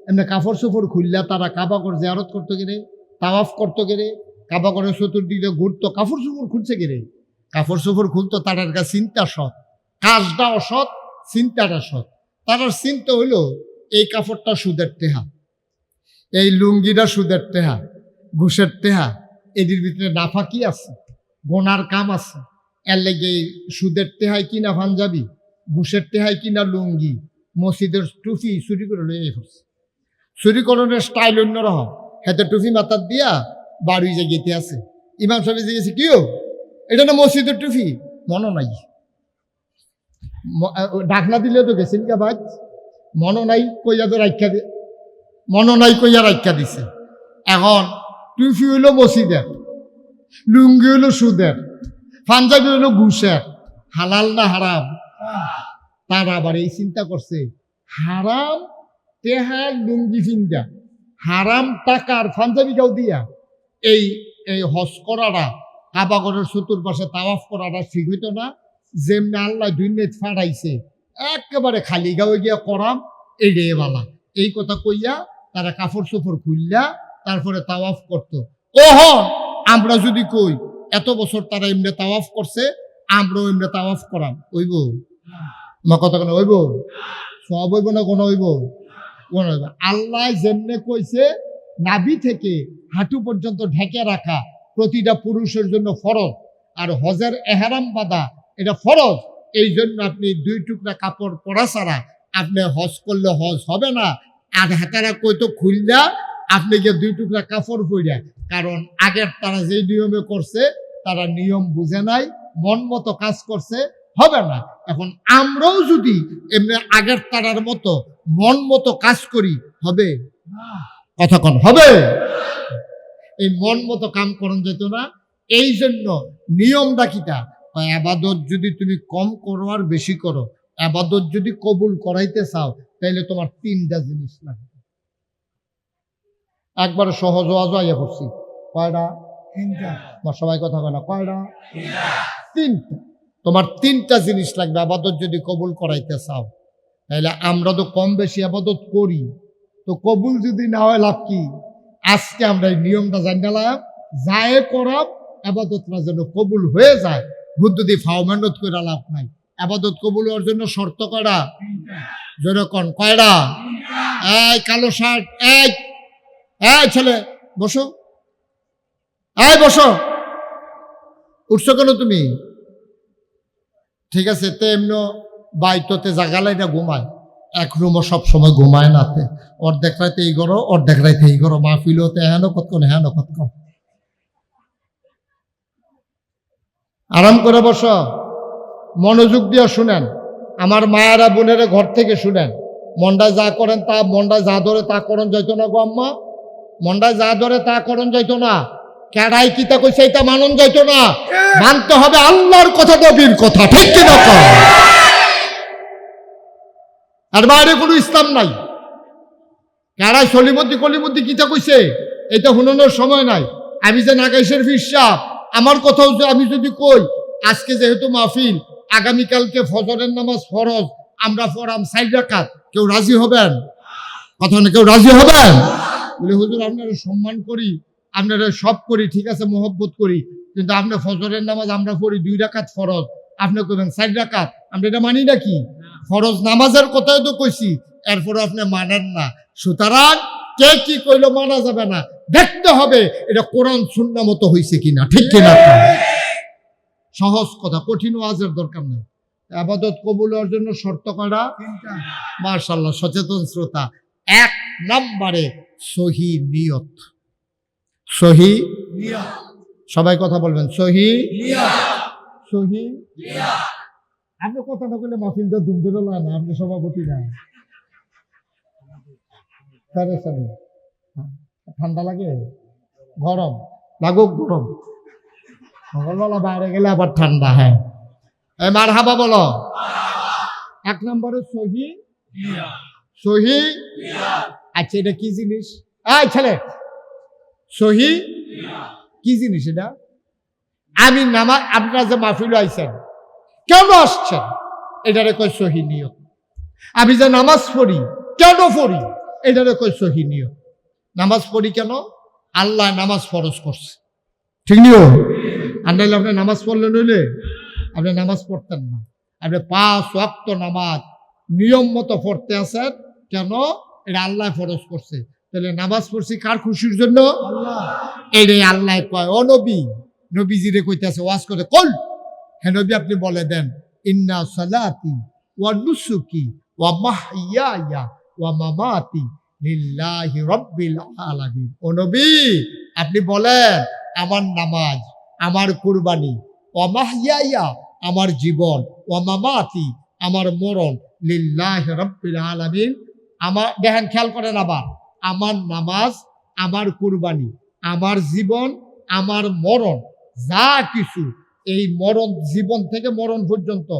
Speaker 1: এমনি কাপড় চোপড় খুললা তারা কাবাগর জিয়ারত করতো গেলে, তাওয়াফ করতো গেলে, কাবাগরের চতুর্দিকে ঘুরতো, কাপড় চোপড় খুলছে গেলে, কাপড় চোপড় খুলতো, তার কাছে চিন্তা সৎ, কাজটা অসৎ, চিন্তাটা সৎ। তার চিন্তা হইল এই কাপড়টা সুদের টেহা, এই লুঙ্গিটা সুদের টেহা, ঘুষের টেহা, এদের ভিতরে নাফা কি আছে, গোনার কাম আছে, এর লেগে সুদের টেহায় কিনা পাঞ্জাবি, ঘুষের টেহায় কিনা লুঙ্গি, মসজিদের টুপি চুরি করে লইয়ে পড়ছে। চুরিকরণের স্টাইল অন্যরকম, হাতে টুপি মাথার দিয়া বাড়ি যে গেতে আছে। ইমাম সাহেব জিজ্ঞেস কিও, এটা না মসজিদের টুপি? মনে নাই, ডাকনা দিলেও তো গেছিল কে ভাই, মনে নাই কইয়া তো রাখা দিয়ে, মনে নাই কইয়া রাখা দিছে। এখন টুপি হইলো মসজিদের, লুঙ্গি হইলো সুদের, পাঞ্জাবি হইলো ঘুষের, হালাল না হারাম? তারা আবার এই চিন্তা করছে, হারাম টেহার লুঙ্গি ফিন্দা, হারাম টাকার পাঞ্জাবিটাও দিয়া এই এই হজ করাটা, কাবাগরের চতুর্পাশে তাওয়াফ করাটা ঠিক হইতো না। যেমনি আল্লাহ দুনিয়াত ফাড়াইছে, একেবারে খালি গাঁয়ে গিয়া করাম, এড়ে বালা। এই কথা কইয়া তারা কাপড় চোপড় খুললা তারপরে তাওয়াফ করতো। আমরা যদি কই এত বছর তারা এমনি তাওয়াফ করছে, আমরাও এমনি তাওয়াফ করাম, হইব? মা কথা কেন হইব? সব হইব না কোনো হইব? কোন হইব? আল্লাহ যেমনে কইছে নাভি থেকে হাঁটু পর্যন্ত ঢেকে রাখা প্রতিটা পুরুষের জন্য ফরজ, আর হজের এহরাম বাঁধা এটা ফরজ। এই জন্য আপনি 2 টুকরা কাপড় পরা ছাড়া আপনি হজ করলে হজ হবে না। আর হাতারা কইতো খুললা আপনি গিয়ে 2 টুকরা কাপড় পরিয়া, কারণ আগের তারা যে নিয়মে করছে তারা নিয়ম বুঝে নাই, মন মতো কাজ করছে, হবে না। এখন আমরাও যদি এমনি আগের তারার মতো মন মতো কাজ করি, হবে? কথা কন, হবে? এই মন মতো কাম করন যেত না। এই জন্য নিয়মটা কিটা, আবাদত যদি তুমি কম করো আর বেশি করো, আবাদত যদি কবুল করাইতে চাও, তাইলে তোমার 3টা জিনিস লাগবে। একবার সহজ আইয়া করছি, কয়টা? 3টা। সবাই কথা কয় না, কয়টা? 3টা। তোমার 3টা জিনিস লাগবে আবাদত যদি কবুল করাইতে চাও। তাইলে আমরা তো কম বেশি আবাদত করি, তো কবুল যদি না হয় লাভ কি? আজকে আমরা এই নিয়মটা জানালাম, যায় করাম আবাদতটা যেন কবুল হয়ে যায়। বুদ্ধি ফাও মেহনত করে লাভ নাই। আবাদত কবুল হওয়ার জন্য শর্ত কয়টা? যেরকম কয়টা? এই কালো শার্ট, এই ছেলে বসো, বসো, উঠছো কেন তুমি? ঠিক আছে, তে এমনি বাইততে জাগালাই না ঘুমায়, এক রুমও সব সময় ঘুমায় নাতে, অর্ধেক রাইতে এই করো, অর্ধেক রাইতে এই করো, মাহফিল হতে হেন কতক্ষণ, হেন কতক্ষণ। আরাম করে বসো, মনোযোগ দিয়ে শুনেন, আমার মায়েরা বোনেরা ঘর থেকে শুনেন। মন্ডায় যা করেন তা, মন্ডায় যা ধরে তা করণ যাইতো না গো আম্মা, মন্ডায় যা ধরে তা করণ যাইতো না। কেডাই কিতা কইছে এটা মানন যাইতো না, মানতে হবে আল্লাহর কথা, নবীর কথা, ঠিক কিনা? আর বাইরে কোনো ইসলাম নাই। কেডাই সলিমদ্দি কলিমদ্দি কিতা কইছে এটা হুনানোর সময় নাই। আমি যে নাগাইশের ফিসাব আমার কথাও যে আমি যদি কই আজকে যেহেতু মাহফিল, আগামীকালকে ফজরের নামাজ ফরজ, আমরা পড়াম 4 রাকাত, কেউ রাজি হবেন? কথা না, কেউ রাজি হবেন? বলে হুজুর আপনারা সম্মান করি, আপনারা সব করি, ঠিক আছে, মোহব্বত করি, কিন্তু আপনার ফজরের নামাজ আমরা পড়ি 2 রাকাত ফরজ, আপনি কইবেন 4 রাকাত, আমরা এটা মানি নাকি? ফরজ নামাজের কথাই তো কইছি, এরপর আপনি মানেন না। সুতরাং কে কি কইলো মানা যাবে না, দেখতে হবে এটা কোরআন সুন্নাহ মতো হইছে কিনা, ঠিক কিনা? সহজ কথা, কঠিন ওয়াজের দরকার নেই। ইবাদত কবুল হওয়ার জন্য শর্ত কয়টা? 3টা। মাশাআল্লাহ, সচেতন শ্রোতা। 1 নম্বরে সহি নিয়ত। সহি নিয়ত, সবাই কথা বলবেন, সহি নিয়ত, সহি নিয়ত। আপনি কথা না বললে মাহফিলটা ধুমধুম না, আপনি সভাপতি না। ঠান্ডা লাগে, গরম লাগুক, গরম সকালবেলা বাইরে গেলে আবার ঠান্ডা। হ্যাঁ, মারহাবা বলো। 1 নম্বরে সহি নিয়ত, সহি নিয়ত। আচ্ছা, এটা কি জিনিস? এই ছেলে, সহি নিয়ত কি জিনিস এটা? আমি নামাজ, আপনারা যে মাহফিলে আইছেন কেন আসছেন, এটারে কয় সহি নিয়ত। আমি যে নামাজ পড়ি কেন পড়ি, এটারে কয় সহি নিয়ত। নামাজ পড়ি কেন? আল্লাহ নামাজ ফরজ করছে, ঠিক নিও। আর নাইলে আপনি নামাজ পড়লে নইলে আপনি নামাজ পড়তেন না। আপনি 5 ওয়াক্ত নামাজ নিয়ম মতো পড়তে আছেন কেন? এটা আল্লাহ ফরজ করছে। তাহলে নামাজ পড়ছি কার খুশির জন্য? আল্লাহ। এটাই আল্লাহ কয়, ও নবী, নবীজিরে কইতেছে ওয়াজ করে, কল হে নবী আপনি বলে দেন, ইন্না সালাতি ওয়া নুসুকি ওয়া মাহইয়ায়া ওয়া মামাতি লিল্লাহি রাব্বিল আলামিন। ও নবী আপনি বলেন, আমার নামাজ, আমার কুরবানি, ওয়া মাহইয়ায়া আমার জীবন, ওয়া মামাতি আমার মরণ, লিল্লাহি রাব্বিল আলামিন। আমার দেখেন, খেয়াল করেন, আবার আমার নামাজ, আমার কুরবানি, আমার জীবন, আমার মরণ, যা কিছু এই মরণ, জীবন থেকে মরণ পর্যন্ত,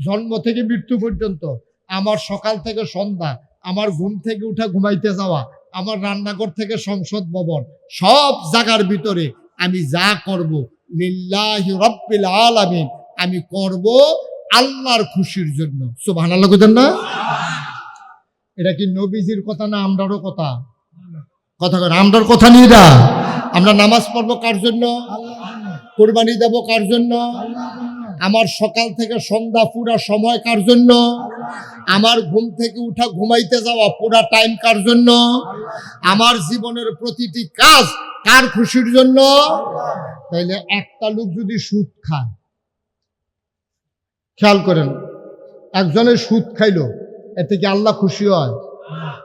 Speaker 1: জন্ম থেকে মৃত্যু পর্যন্ত, আমার সকাল থেকে সন্ধ্যা, আমার ঘুম থেকে উঠা ঘুমাইতে যাওয়া, আমার রান্নাঘর থেকে সংসদ ভবন, সব জায়গার ভিতরে আমি যা করব লিল্লাহি রাব্বিল আলামিন, আমি করব আল্লাহর খুশির জন্য। সুবহানাল্লাহ কইতেন না? এটা কি নবীজির কথা না আমরারও কথা? কথা কর, আমরার কথা নিয়ে না। আমরা নামাজ পড়বো কার জন্য? কুরবানি দেব কার জন্য? আমার সকাল থেকে সন্ধ্যা পুরা সময় কার জন্য? আমার ঘুম থেকে উঠা ঘুমাইতে যাওয়া পুরা টাইম কার জন্য? আমার জীবনের প্রতিটি কাজ কার খুশির জন্য? তাইলে একটা লোক যদি সুদ খায়, খেয়াল করেন, একজনের সুদ খাইলো, এতে কি আল্লাহ খুশি হয়?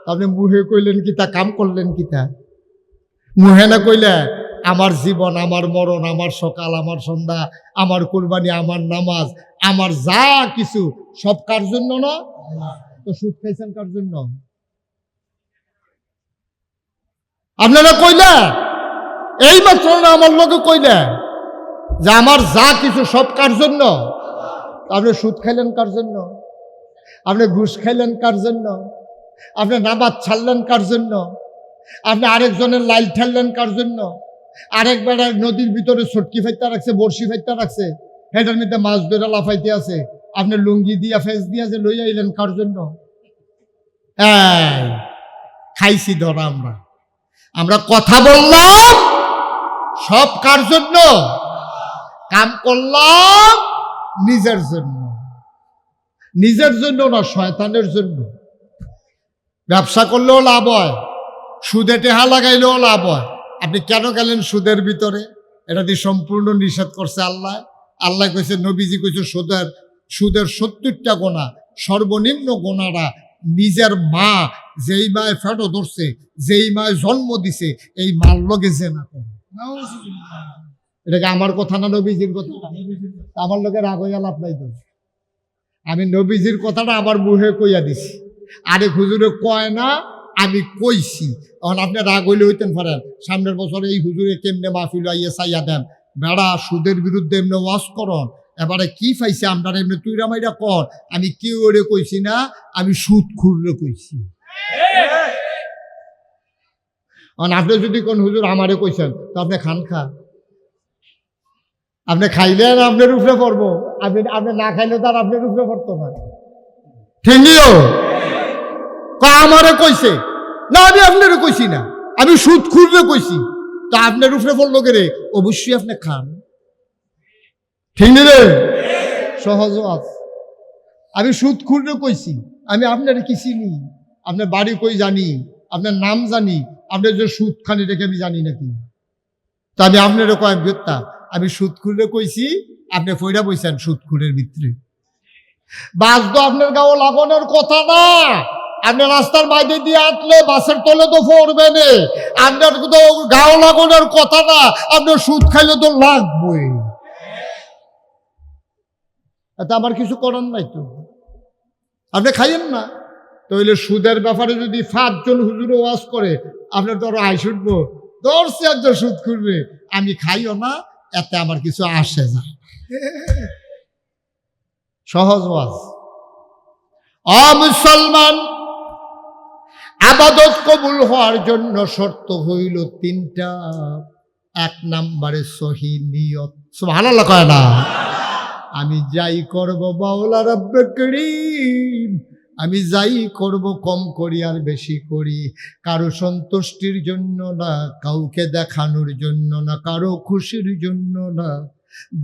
Speaker 1: আপনি মুহে কইলেন কি তা, কাম করলেন কি তা? মুহে না কইলে আমার জীবন, আমার মরণ, আমার সকাল, আমার সন্ধ্যা, আমার কুরবানি, আমার নামাজ, আমার যা কিছু সব কার জন্য না? তো সুদ খাইছেন কার জন্য? আপনারা কইলে এই মাত্র না আমার লোকে কইলে যে আমার যা কিছু সব কার জন্য? আপনি সুদ খাইলেন কার জন্য? আপনি ঘুষ খাইলেন কার জন্য? আপনি নামাজ ছাড়লেন কার জন্য? আপনি আরেকজনের লাইল ঠেললেন কার জন্য? আরেক বেড়ার নদীর ভিতরে ছটকি ফাইতে রাখছে, বড়শি ফাইতে রাখছে, হেটার মধ্যে মাছ ধরে লাফাইতে আছে, আপনি লুঙ্গি দিয়া ফেস দিয়া যে লই আইলেন কার জন্য? খাইছি ধরা আমরা কথা বললাম সব কার জন্য? কাম করলাম নিজের জন্য। নিজের জন্য না, শয়তানের জন্য। ব্যবসা করলেও লাভ হয়, সুদে টেহা লাগাইলেও লাভ হয়। আপনি কেন গেলেন সুদের ভিতরে? এটা দিয়ে সম্পূর্ণ নিষেধ করছে আল্লাহ। আল্লাহ কইছে, নবীজি কইছে, সুদের 70টা গোনা, সর্বনিম্ন গোনারা নিজের মা, যেই মায় ফেটো ধরছে, যেই মায় জন্ম দিছে, এই মার লগে জেনা করে। এটাকে আমার কথা না নবীজির কথা? আমার লোকের রাগ হইয়া লাভ নাই তো। আমি নবীজির কথাটা আমার মুহে কইয়া দিছি, আরে হুজুরে কয় না, আমি কইছি। এখন আপনি রাগ হইলে হইতেন পারেন, সামনের বছরে এই হুজুরে কেমনে মাহফিল আইয়ে চাইয়া দেন, বেড়া সুদের বিরুদ্ধে এমনি ওয়াজ করন, এবারে কি পাইছে আমরা এমনি তুইরা মাইরা কর। আমি কেউ ওরে কইছি না, আমি সুদ খুররে কইছি। আপনি যদি কোন হুজুর আমারে কইছেন তো আপনি খান খা, আপনি খাইলে আর আপনার উপরে পড়বো, আপনি না খাইলে তো আর আপনার উপরে পড়তো না। ঠিকইও আমারে কইছে না, আমি আপনারও কইছি না, আমি সুদ খুঁজলে কইছি, তা আপনার উপরে পড়লো কে রে? অবশ্যই আপনি খান। ঠিক নি রে? সহজ আছে। আমি সুদ খুঁজলে কইছি, আমি আপনার কি চিনি? আপনার বাড়ি কই জানি, আপনার নাম জানি, আপনার যে সুদ খানি রেখে আমি জানি নাকি? তা আমি আপনারও কয়েক ব্যক্তা আমি সুদ খুঁজলে কইছি, আপনি ফইরা বইছেন সুদ খুঁড়ের ভিতরে। বাস তো আপনার গাও লাগানোর কথা না, আপনার রাস্তার বাইরে দিয়ে আটলে বাসের তলে তো পড়বে না, আপনার তো গাও লাগানোর কথা না, আপনার সুদ খাইলে তো লাগবে। এতে আমার কিছু করার নাই তো, আপনি খাইয়েন না। তাহলে সুদের ব্যাপারে যদি 5 জন হুজুর ওয়াজ করে, আপনার তো আরো আইস উঠবো, 10 জন সুদ করবে, আমি খাইও না, এতে আমার কিছু আসে যায়। সহজ ওয়াজ। মুসলমান, আবাদত কবুল হওয়ার জন্য শর্ত হইল 3টা। 1 নম্বরে সহি নিয়ত। সুবহানাল্লাহ কয় না? আমি যাই করব মাওলা রব্বে করিম, আমি যাই করব কম করি আর বেশি করি, কারো সন্তুষ্টির জন্য না, কাউকে দেখানোর জন্য না, কারো খুশির জন্য না,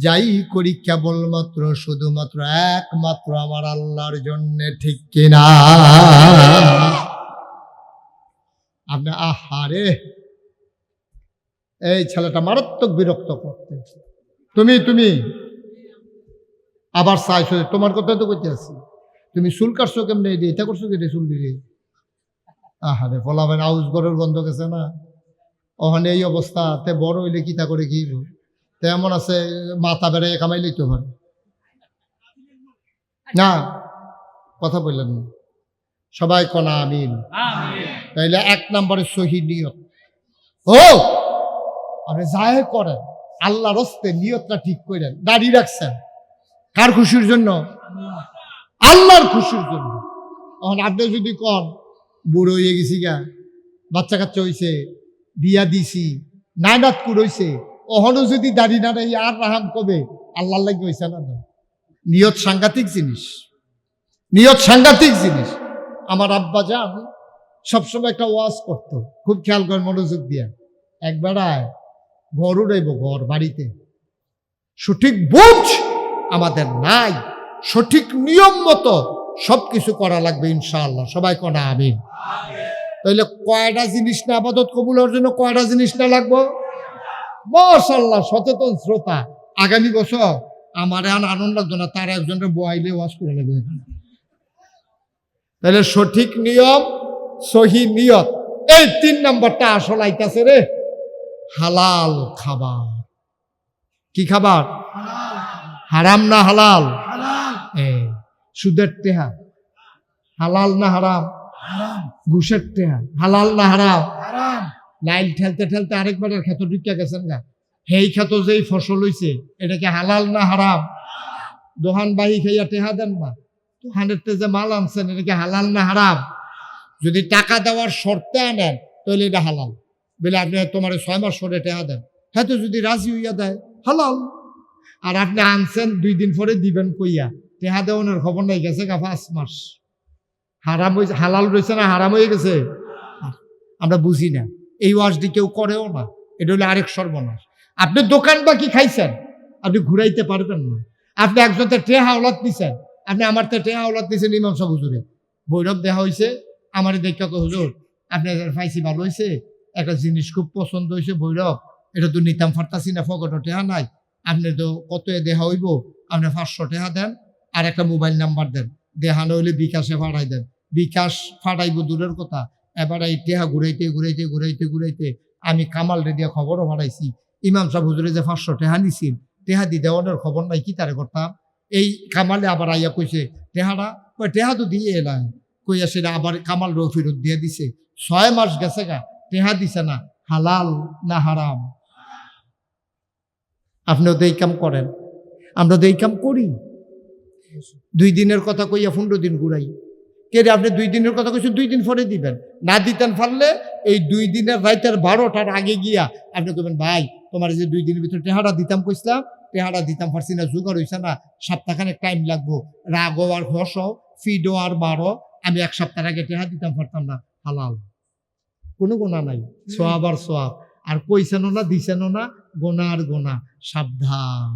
Speaker 1: যাই করি কেবলমাত্র শুধুমাত্র একমাত্র আমার আল্লাহর জন্য। ঠিক কিনা? আপনি আহারে, এই ছেলেটা মারাত্মক বিরক্ত করতে, তুমি আবার চাইছো, তোমার কথা তো কইতে আছি, তুমি চুল কাটছো কেমনে, এটা করছো কেটে চুল দিয়ে? আহারে ফলাবেন, আউস গরের গন্ধ গেছে না ওখানে, এই অবস্থা তে বড় হইলে কিতা করে কি তেমন আছে, মাথা বেড়ে কামাই লইতে পারে না। কথা বললেন না সবাই, কনা আমিন। তাইলে 1 নম্বরে সহি নিয়ত। আপনি যাই করেন আল্লাহর হস্তে নিয়তটা ঠিক করেন। দাড়ি রাখছেন কার খুশির জন্য? আল্লাহর খুশির জন্য। তখন আপনি যদি কন বুড়ো হয়ে গেছি গা, বাচ্চা কাচ্চা হয়েছে, বিয়া দিছি, নাইনাত কুর হয়েছে, ওহনও যদি দাড়ি না রাখি আর রাহাম কবে? আল্লাহর লাগে হয়েছে না? নিয়ত সাংঘাতিক জিনিস, নিয়ত সাংঘাতিক জিনিস। আমার আব্বা যান সবসময় একটা ওয়াজ করতো, খুব খেয়াল করেন মনোযোগ দিয়া। একবেলায় ঘর উড়াইব, ঘর বাড়িতে সঠিক বুঝ আমাদের নাই, সঠিক নিয়ম মতো সবকিছু করা লাগবে ইনশাআল্লাহ। সবাই কনা আমিন। তাহলে কয়টা জিনিস না আবাদত কবুল হওয়ার জন্য, কয়টা জিনিস না লাগবো? মাশাআল্লাহ, সচেতন শ্রোতা, আগামী বছর আমার আর আনন্দ লাগতো না, তার একজনের বয়াইলে ওয়াজ করে নেবে। তাহলে সঠিক নিয়ম, সহি নিয়ত, এই 3 নম্বরটা আসল আইতাছে রে। হালাল খাবার। কি খাবার? হারাম না হালাল? সুদের টেহা হালাল না হারাম? ঘুষের টেহা হালাল না হারাম? লাইল ঠেলতে ঠেলতে আরেকবারের ক্ষেত ঢুকিয়া গেছেন গা, সেই ক্ষেত যেই ফসল হইছে এটাকে হালাল না হারাম? দোহান বাহি খাইয়া টেহা দেন না, দোহানের যে মাল আনছেন এটাকে হালাল না হারাম? যদি টাকা দেওয়ার শর্তে আনেন তাহলে এটা হালাল, বলে আপনি তোমার 6 মাস পরে টেহা দেন, হ্যাঁ তো যদি রাজি হইয়া দেয় হালাল। আর আপনি আনছেন 2 দিন পরে দিবেন কইয়া, টেহা দেওয়ানোর খবর নাই, গেছে গা 5 মাস, হারাম হয়েছে, হালাল রয়েছে না হারাম হয়ে গেছে? আমরা বুঝি না, এই ওয়াজটি কেউ করেও না, এটা হলো আরেক সর্বনাশ। আপনি দোকান বাকি খাইছেন, আপনি ঘুরাইতে পারবেন না। আপনি একজনতে টেহা ওলাদ নিছেন, আপনি আমার তো টেহা ওলাদ নিছেন ইমাম সাহেব হুজুরে, বৈরব দেখা হয়েছে, আমার দেখা তো হুজুর আপনি পাইছি ভালো হয়েছে, একটা জিনিস খুব পছন্দ হয়েছে বৈরব, এটা তো নিতাম ফারতাছি না, ফকট টেহা নাই, আপনি তো কত দেখা হইব, আপনি 500 টেহা দেন আর একটা মোবাইল নাম্বার দেন, দেখানো হইলে বিকাশে ফাড়াই দেন। বিকাশ ফাটাইব দূরের কথা, এবার এই টেহা ঘুরাইতে ঘুরাইতে ঘুরাইতে ঘুরাইতে আমি কামাল রে দিয়া খবরও ফাটাইছি, ইমাম সাহেব হুজুরে যে 500 টেহা নিছিল, টেহা দি দেওয়ানোর খবর নাই, কি তারে করতাম? এই কামালে আবার আইয়া কইছে টেহাটা, ওই টেহা তো দিয়ে এলাম, কইয়া সেটা আবার কামাল রো ফেরত দিয়ে দিছে, 6 মাস গেছে গা, টেহা দিছে না। হালাল না হারাম? আপনিও তো এই কাম করেন, আমরা তো এই কাম করি। 2 দিনের কথা কইয়া 15 দিন ঘুরাই, কে রে আপনি 2 দিনের কথা কইছেন, 2 দিন পরে দিবেন। না দিতেন পারলে এই 2 দিনের রাইতের 12টার আগে গিয়া আপনি কইবেন ভাই তোমার যে 2 দিনের ভিতরে টেহারা দিতাম কইছিলাম, টেহারা দিতাম পারছি না, জোগাড় হইছে না, সপ্তাহখানেক টাইম লাগবো, রাগও আর হসও, ফিডও আর মারো, আমি 1 সপ্তাহ আগে টেহা দিতাম পারতাম না। হালাল, কোনো গোনা নাই, সোয়াব আর সোয়াব। আর কইছেনও না, দিছেনও না, গোনা আর গোনা। সাবধান,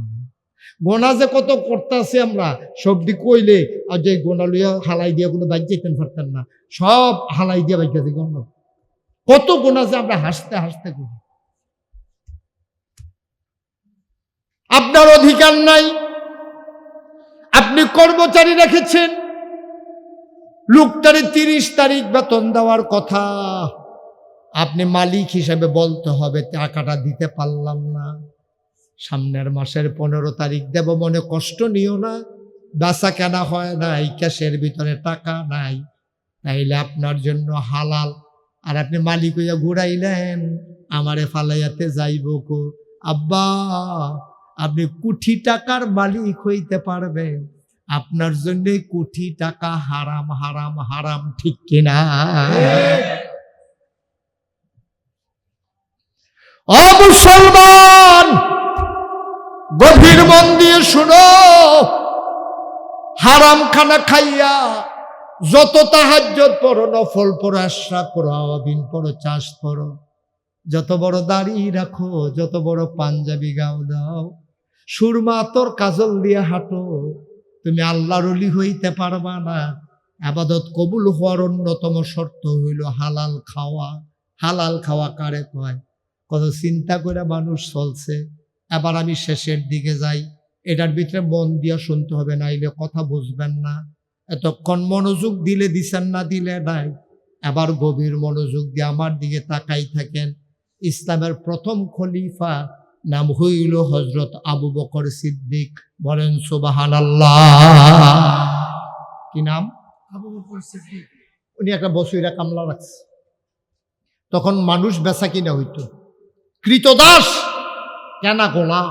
Speaker 1: গোনা যে কত করতেছি আমরা, সবটি কইলে আর যে গোনা লইয়া হালাই দিয়া কোনো বাইক যেতেন পারতেন না, সব হালাই দিয়া বাইক গেছে। গণ্য কত গোনা যে আমরা হাসতে হাসতে করি। আপনার অধিকার নাই, আপনি কর্মচারী রেখেছেন, লোকটারে 30 তারিখ বেতন দেওয়ার কথা, আপনি মালিক হিসেবে বলতে হবে টাকাটা দিতে পারলাম না, সামনের মাসের 15 তারিখ দেব, মনে কষ্ট নিও না, বেচা কেনা হয় নাই, ক্যাশের ভিতরে টাকা নাই, তাইলে আপনার জন্য হালাল। আর আপনি মালিক হইয়া ঘুরাইলেন, আমারে ফালাইয়াতে যাইব কো। আব্বা আপনি কোটি টাকার মালিক হইতে পারবেন, আপনার জন্য কোটি টাকা হারাম হারাম হারাম, ঠিক কিনা? ও মুসলমান, গভীর মন দিয়ে শুনো, হারাম খানা খাইয়া যত তাহাজ্জুদ পড়ো, নফল পড়ো, আশরাক পড়ো, আওয়াবিন পড়ো, চাষ পড়ো, যত বড় দাড়ি রাখো, যত বড় পাঞ্জাবি গাও দাও, সুরমা তোর কাজল দিয়ে হাঁটো, তুমি আল্লাহর ওলি হইতে পারবা না। ইবাদত কবুল হওয়ার অন্যতম শর্ত হইল হালাল খাওয়া। হালাল খাওয়া কারে কয়? কত চিন্তা করে মানুষ চলছে। এবার আমি শেষের দিকে যাই, এটার ভিতরে মন দিয়া শুনতে হবে, নাইলে কথা বুঝবেন না। এতক্ষণ মনোযোগ দিলে দিছেন, না দিলে নাই। এবার গভীর মনোযোগ দিয়ে আমার দিকে তাকাই থাকেন। ইসলামের প্রথম খলিফা নাম হইল হযরত আবু বকর সিদ্দিক। বলেন সুবহানাল্লাহ। কি নাম? আবু বকর সিদ্দিক। উনি একটা বসইরা কামলা রাখছে, তখন মানুষ বেচা কিনা হইতো, কৃতদাস কেনা গোলাম।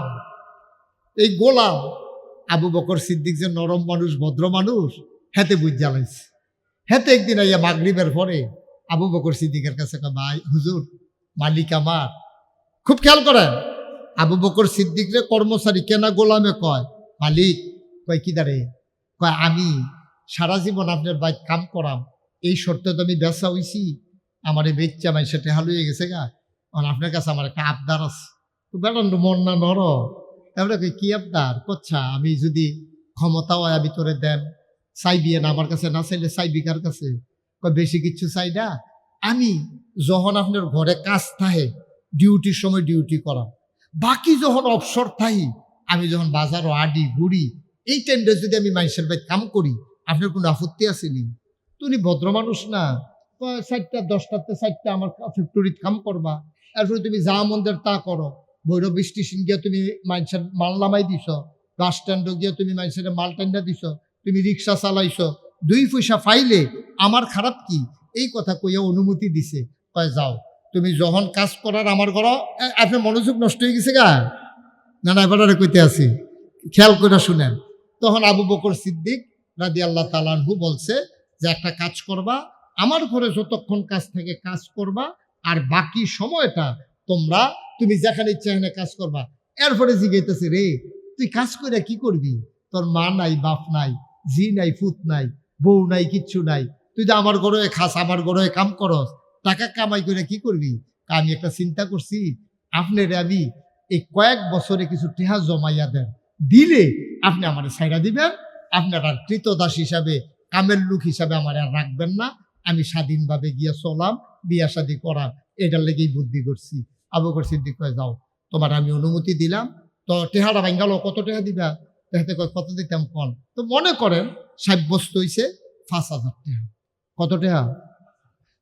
Speaker 1: এই গোলাম আবু বকর সিদ্দিক যে নরম মানুষ, ভদ্র মানুষ, হেতে বুঝ জ্বালাইছে। হেতে একদিন আইয়া মাগরিবের পরে আবু বকর সিদ্দিকের কাছে কয়, ভাই হুজুর, মালিক আমার। খুব খেয়াল করেন, আবু বকর সিদ্দিক রে কর্মচারী কেনা গোলামে কয়, মালিক। কয় কি দাঁড়ে? কয় আমি সারা জীবন আপনার বাইক কাম করাম, এই শর্তে তো আমি বেচা হইছি, আমার এই বেচ্চা মাই সেটা হাল হয়ে গেছে গা, আপনার কাছে আমার একটা আবদার আছে। তো বেড়ান মন না নর, এবারে কি আবদার করছা? আমি যদি ক্ষমতা হয় আমি তোরে দেন, চাইবি না আমার কাছে, না চাইলে চাইবি কার কাছে? বেশি কিছু চাই না, আমি যখন আপনার ঘরে কাজ থাকে ডিউটির সময় ডিউটি করাম, বাকি যখন অবসর থাকি, আমি যখন বাজারও আডি ঘুরি, এই টাইমটা যদি আমি মানুষের বাড়ি কাম করি, আপনার কোনো আপত্তি আসেনি? তুমি ভদ্র মানুষ না, 4টা 10টাতে 4টা আমার ফ্যাক্টরিতে কাম করবা, এরপরে তুমি যা মন্দির তা করো। ভৈরব স্টেশন গিয়ে তুমি মানুষের মাল নামাই দিছ, বাস স্ট্যান্ডে গিয়ে তুমি মানুষের মাল টান্ডা দিছ, তুমি রিক্সা চালাইছ, 2 পয়সা পাইলে আমার খারাপ কি? এই কথা কইয়া অনুমতি দিছে। কয় যাও, তুমি যখন কাজ করার আমার ঘর। আপনার মনোযোগ নষ্ট হয়ে গেছে গা? না না, এবারে কইতে আছি, খেয়াল করে শুনেন। তখন আবু বকর সিদ্দিক রাদিয়াল্লাহু তাআলা আনহু বলছে যে একটা কাজ করবা, আমার ঘরে যতক্ষণ কাজ থাকে কাজ করবা, আর বাকি সময়টা তুমি যেখানে ইচ্ছা এখানে কাজ করবা। এরপরে জিজ্ঞাইতেছে, রে তুই কাজ করে কি করবি? তোর মা নাই, বাপ নাই, জি নাই, ফুত নাই, বউ নাই, কিচ্ছু নাই, তুই তো আমার ঘরে খাস, আমার ঘরে কাম করস, টাকা কামাই করে কি করবি? আমি একটা চিন্তা করছি, আপনার আমি এই কয়েক বছরে কিছু টেহা জমাইয়া দেন, দিলে আপনি আমার ছাইরা দিবেন, আপনার আর কৃতদাস হিসাবে, কামের লোক হিসাবে আমার আর রাখবেন না, আমি স্বাধীনভাবে গিয়া চলাম, বিয়া শাদী করাম। এটার লেগেই বুদ্ধি করছি। আবু বকর সিদ্দিক কয়, যাও, তোমার আমি অনুমতি দিলাম, তো টেহাটা ভাঙ্গাল, কত টাকা দিবা? তেহাতে কয়, কত দিতাম কন? তো মনে করেন সাব্যস্ত হইছে 5,000 টাকা। কত টাকা?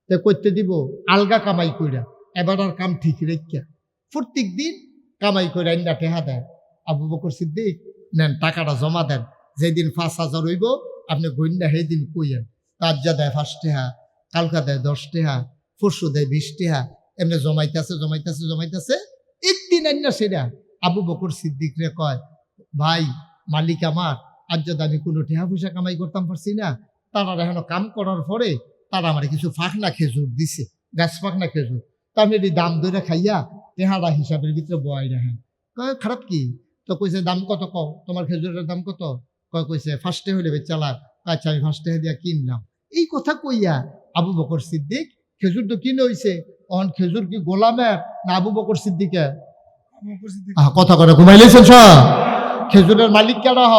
Speaker 1: তে করতে দিব আলগা কামাই কইরা, এবার আর কাম ঠিক রেখা প্রত্যেক দিন কামাই করে আইনা টেহা দেয়। আবু বকর সিদ্দিক, নেন টাকাটা জমা দেন, যেদিন 5,000 হইব আপনি গইন্যা সেই দিন কইয়েন। কাজ যা দেয় 5 টাকা, কালকা দেয় 10 টাকা, পরশু দেয় 20 টাকা, এমনি জমাইতেছে। একদিন আইনা সেটা আবু বকর সিদ্দিক রে কয়, ভাই মালিক আমার, আজ যদি আমি কোনো টেহা পয়সা কামাই করতাম পারছি না, তারা এখন কাম করার পরে তারা আমার কিছু ফাঁকনা খেজুর দিছে, গাছ ফাঁকনা খেজুর। তা আপনি এই দাম ধরে খাইয়া তেহারা হিসাবের ভিতরে বয়াই রাখেন। কয় খারাপ কি? তো কইছে দাম কত কও, তোমার খেজুরের দাম কত? কইছে ফার্স্টে হইলে চালা। আচ্ছা আমি ফার্স্টে দিয়া কিনলাম। এই কথা কইয়া আবু বকর সিদ্দিক খেজুর তো কিনে হইছে, অন খেজুর কি গোলামের না আবু বকর সিদ্দিকে? কথা করে ঘুমাইলেছেন সব। খেজুরের মালিক কেডা হ?